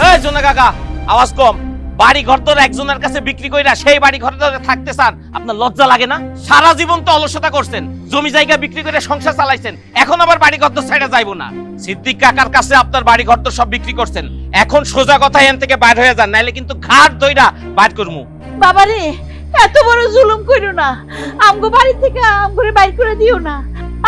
এই জোনা কাকা, আওয়াজ কম। বাড়ি ঘর তো একজনের কাছে বিক্রি কইরা সেই বাড়ি ঘরে থাকতে চান, আপনার লজ্জা লাগে না? সারা জীবন তো অলসতা করছেন, জমি জায়গা বিক্রি করে সংসার চালাইছেন, এখন আবার বাড়ি ঘর তো ছেড়ে যাইবো না। সিদ্দিক কাকার কাছে আপনার বাড়ি ঘর তো সব বিক্রি করছেন, এখন সোজা কথা এখান থেকে বাইর হয়ে যান, নাইলে কিন্তু ঘাট দইরা বাইর করমু। বাবারে, এত বড় জুলুম কইরো না। আমগো বাড়ি থেকে আমগরে বাইর করে দিও না।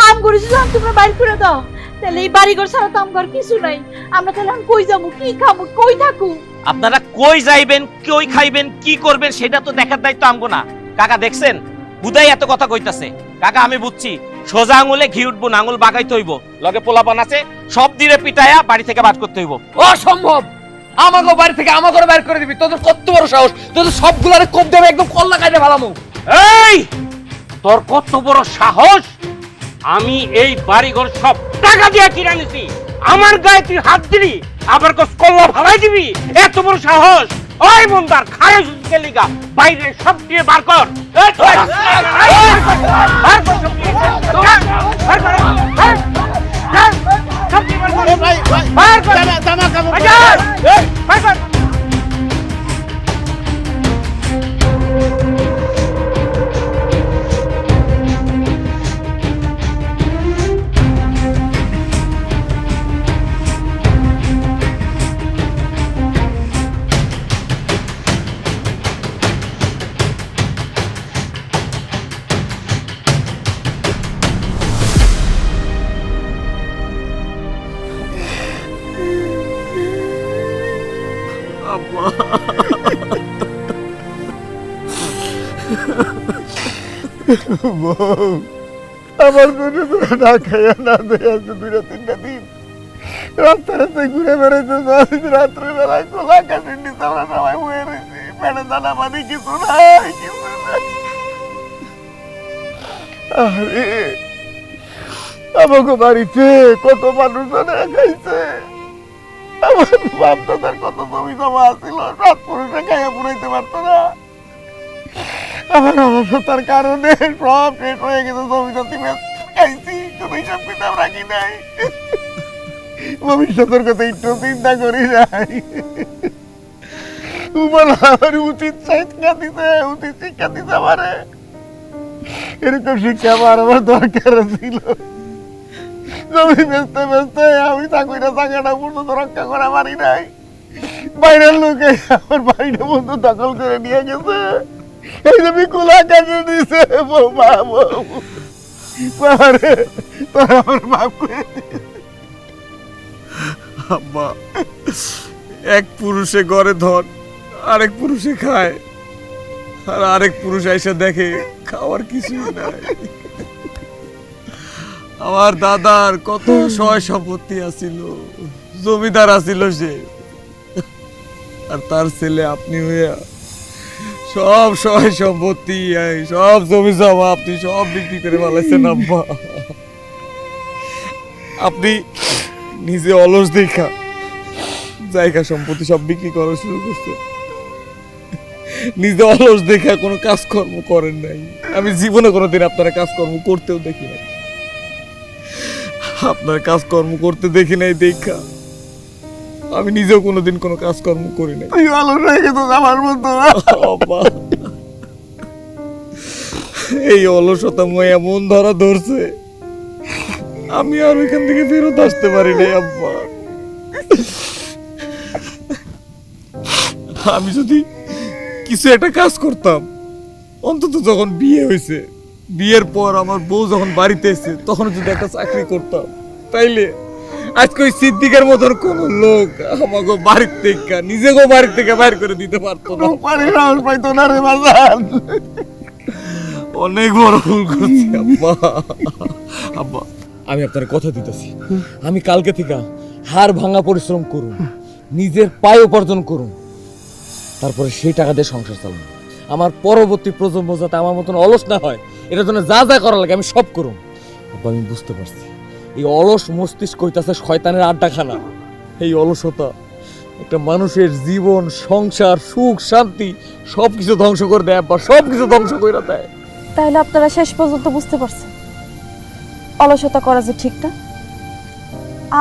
আমগরে যদি তোমরা বাইর করে দাও তাহলে এই বাড়ি ঘর ছাড়া তো আমগর কিছু নাই। আমরা তাহলে আমি কই যাবো, কি খাবো, কই থাকু? আপনারা কই যাইবেন, কই খাইবেন, কি করবেন সেটা তো দেখার দায়িত্ব আমগো না। কাকা দেখছেন হুদাই এত কথা কইতাছে। কাকা আমি বুঝছি, সোজা আঙুলে ঘি উঠবো না, আঙুল বাগাইতে হইব, লগে পোলাপান আছে সব দিনে পিটায়া বাড়ি থেকে বাদ করতে হইব। অসম্ভব, আমাকে বাড়ি থেকে আমাকে বাইর করে দিবি? তোদের কত বড় সাহস, তোদের সবগুলারে কোপ দেবে, একদম কল্লা কাটে ভালামু। এই তোর কত বড় সাহস! আমি এই বাড়ি ঘর সব টাকা দিয়ে কিনে নিছি, আমার গায়ে তুই হাত দিবি, আবার কস কল্লা ভাড়াই দিবি? এত বড় সাহস! ওই মন্দার খায় গেলিগা, বাইরে সব দিয়ে বার কর। এই বার কর সব দিয়ে। বার কর, সব দিয়ে বার কর। বার কর। বার কর। বউ, আমার জন্য তোরা না খাইয়া না দেয়া 2-3 দিন রাস্তায় ঘুরে বেড়াইতে, রাত্রে বেলায় খোলা কাশির নিচে আমরা সবাই বয়ে রয়েছি, পেটে দানা পানি কিছু নাই, কিছু নাই। আরে আমাকে বাড়িতে কত মানুষ খাইছে, আমার বাপ দাদার কত জমি জমা আছিল, সব পুরুষে খাইয়া পুরাইতে পারতো না। আমার অলসতার কারণে সব শেষ হয়ে গেছে, জমি জাতি খাইছি, কোনো হিসাব কিতাব রাখি নাই, ভবিষ্যতের কথা একটু চিন্তা করি নাই। আমার উচিত শিক্ষা দিতে আমারে, এরকম শিক্ষা আমার দরকার ছিল। জমি বেচতে বেচতে আমি চাকরিটা চাকাটা পর্যন্ত রক্ষা করা পারি নাই। বাইরের লোকে আমার বাড়িটা বন্ধু দখল করে নিয়ে গেছে। এই যে বিকুলা কাজে দিছে বৌমা বউ। বাবারে, তোরা আমার মাফ করে দিস। আব্বা, এক পুরুষে ঘরে ধন, আরেক পুরুষে খায়, আর আরেক পুরুষ এসে দেখে খাওয়ার কিছুই নাই। আমার দাদার কত সয় সম্পত্তি আছিল, জমিদার আছিল সে, আর তার ছেলে আপনি হইয়া সব সয় সম্পত্তি সব জমি জমা আপনি সব বিক্রি করে ফেলাইছেন আব্বা। আপনি নিজে অলস দেখা জায়গা সম্পত্তি সব বিক্রি করা শুরু করছে, নিজে অলস দেখা কোনো কাজকর্ম করেন নাই। আমি জীবনে কোনোদিন আপনারা কাজকর্ম করতেও দেখি নাই, আপনার কাজকর্ম করতে দেখি নাই দেখা আমি নিজেও কোনোদিন কোনো কাজকর্ম করি নাই। তুই অলস হয়ে গেছিস আমার মতো। আব্বা, এই অলসতা মই এমন ধরা ধরছে আমি আর ওইখান থেকে ফেরত আসতে পারি নাই আব্বা। আমি যদি কিছু একটা কাজ করতাম, অন্তত যখন বিয়ে হয়েছে, বিয়ের পর আমার বউ যখন বাড়িতে এসে তখন যদি একটা চাকরি করতাম, তাইলে আজকে ওই সিদ্দিকের মতন কোন লোক আমাকে বাড়ির থেকে নিজেকে বাড়ির থেকে বাইর করে দিতে পারতো না। পারি সাহস পাইতো না রে বাজান। অনেক বড় ভুল করছি আব্বা। আব্বা, আমি আপনার কথা দিতেছি, আমি কালকে থেকে হাড় ভাঙা পরিশ্রম করুন, নিজের পায়ে উপার্জন করুন, তারপরে সেই টাকা দিয়ে সংসার চালান। আমার পরবর্তী প্রজন্ম যাতে আমার মতন অলস না হয়, এটার জন্য যা যা করা লাগে আমি সব করুন। আব্বা, আমি বুঝতে পারছি এই অলস মস্তিষ্ক হইতাছে শয়তানের আড্ডাখানা। এই অলসতা একটা মানুষের জীবন, সংসার, সুখ, শান্তি সবকিছু ধ্বংস করে দেয় আব্বা, সবকিছু ধ্বংস করে দেয়। তাইলে আপনারা শেষ পর্যন্ত বুঝতে পারছেন অলসতা করা যে ঠিক না।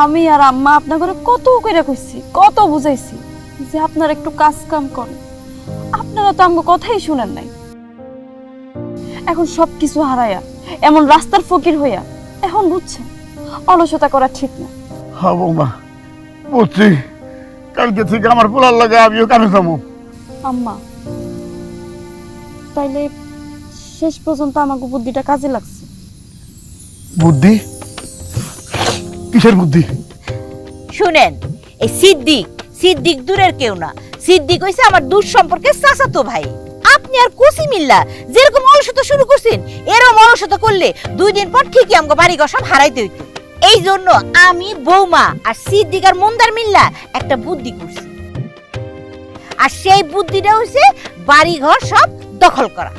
আমি আর আম্মা আপনার ঘরে কত করে কইছি, কত বুঝাইছি যে আপনারা একটু কাজ কাম করেন, আপনারা তো আমার কথাই শুনেন নাই। এখন সবকিছু হারায়া এমন রাস্তার ফকির হইয়া এখন বুঝছেন অলসতা করা ঠিক না। হ্যাঁ বৌমা, বুঝছি। কালকে থেকে আমার পোলার লাগে আমিও কামে যাবো। আম্মা, তাইলে শেষ পর্যন্ত আমাকে বুদ্ধিটা কাজে লাগছে। বুদ্ধি? কিসের বুদ্ধি? শুনেন, এই সিদ্দিক দূরের কেউ না, সিদ্দিক হইছে আমার দূর সম্পর্কে চাচাতো ভাই। আপনি আর কুসি মিল্লা যেরকম অলসতা শুরু করছেন, এরকম অলসতা করলে 2 দিন পর ঠিকই আমাকে বাড়িঘর সব হারাইতে হইতো। এই জন্য আমি, বৌমা আর সিদ্দিক আর মন্দার মিল্লা একটা বুদ্ধি করছি, আর সেই বুদ্ধিটা হইছে বাড়িঘর সব দখল করা।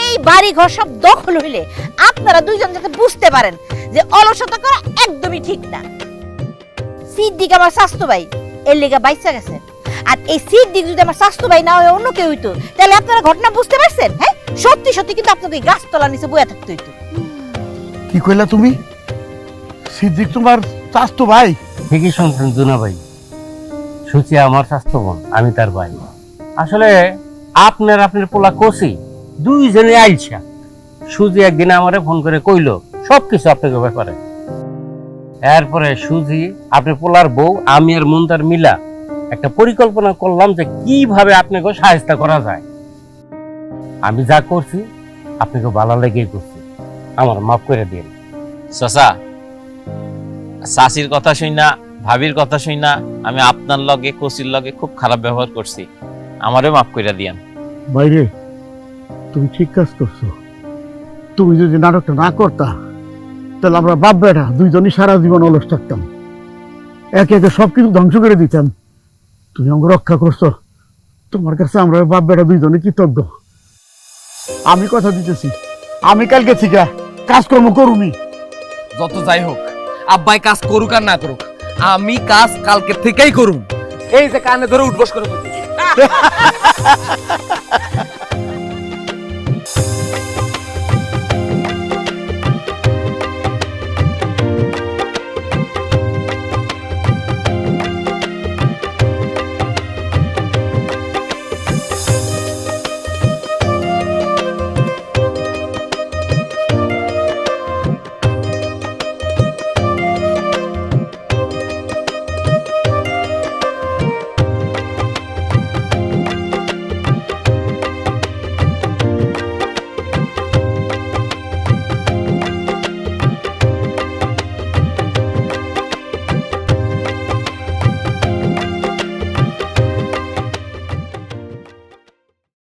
এই বাড়িঘর সব দখল হইলে আপনারা দুইজন যাতে বুঝতে পারেন যে অলসতা করা একদমই ঠিক না। সিদ্দিক আমার স্বাস্থ্য ভাই, এর লেগে বাইচা গেছে। আর এই সিদ্দিক যদি আমার স্বাস্থ্য ভাই না হয় অন্য কেউ হইতো, তাহলে আপনারা ঘটনা বুঝতে পারছেন? হ্যাঁ, সত্যি সত্যি কিন্তু আপনাকে গাছতলা নিচে বইয়া থাকতে হইতো। কি কইলা তুমি? সিদ্দিক তোমার চাচতো ভাই? ঠিকই শুনছেন জুনা ভাই, সুচি আমার স্বাস্থ্য বোন, আমি তার ভাই। আসলে আপনার পোলা কষি দুইজনে আইসা। সুজি একদিন আমারে ফোন করে কইলো সবকিছু আপনাকে ব্যাপারে। এরপরে সুজি, আপনার পোলার বউ, আমি আর মুন্তার মিলা একটা পরিকল্পনা করলাম যে কিভাবে আপনাকে সাহায্য করা যায়। আমি যা করছি আপনাকে ভালো লেগেই করছি, আমার মাফ করে দিন। চাচা, চাচির কথা শুই না, ভাবির কথা শুই না, আমি আপনার লগে কচির লগে খুব খারাপ ব্যবহার করছি, আমারও মাফ করে দিয়েন। বাইরে, তুমি ঠিক কাজ করছো। তুমি যদি নাটকটা না করতা, তাহলে আমরা বাপ বেটা দুইজনই সারা জীবন অলস থাকতাম, একে একে সবকিছু ধ্বংস করে দিতাম। তুমি আমাকে রক্ষা করছো, তোমার কাছে আমরা বাপ বেটা দুইজনে কৃতজ্ঞ। আমি কথা দিতেছি, আমি কালকে থেকে কাজকর্ম করুনি। যত যাই হোক, আব্বাই কাজ করুক আর না করুক, আমি কাজ কালকে থেকেই করুন। এই যে কানে ধরে উঠবস করে বলছি।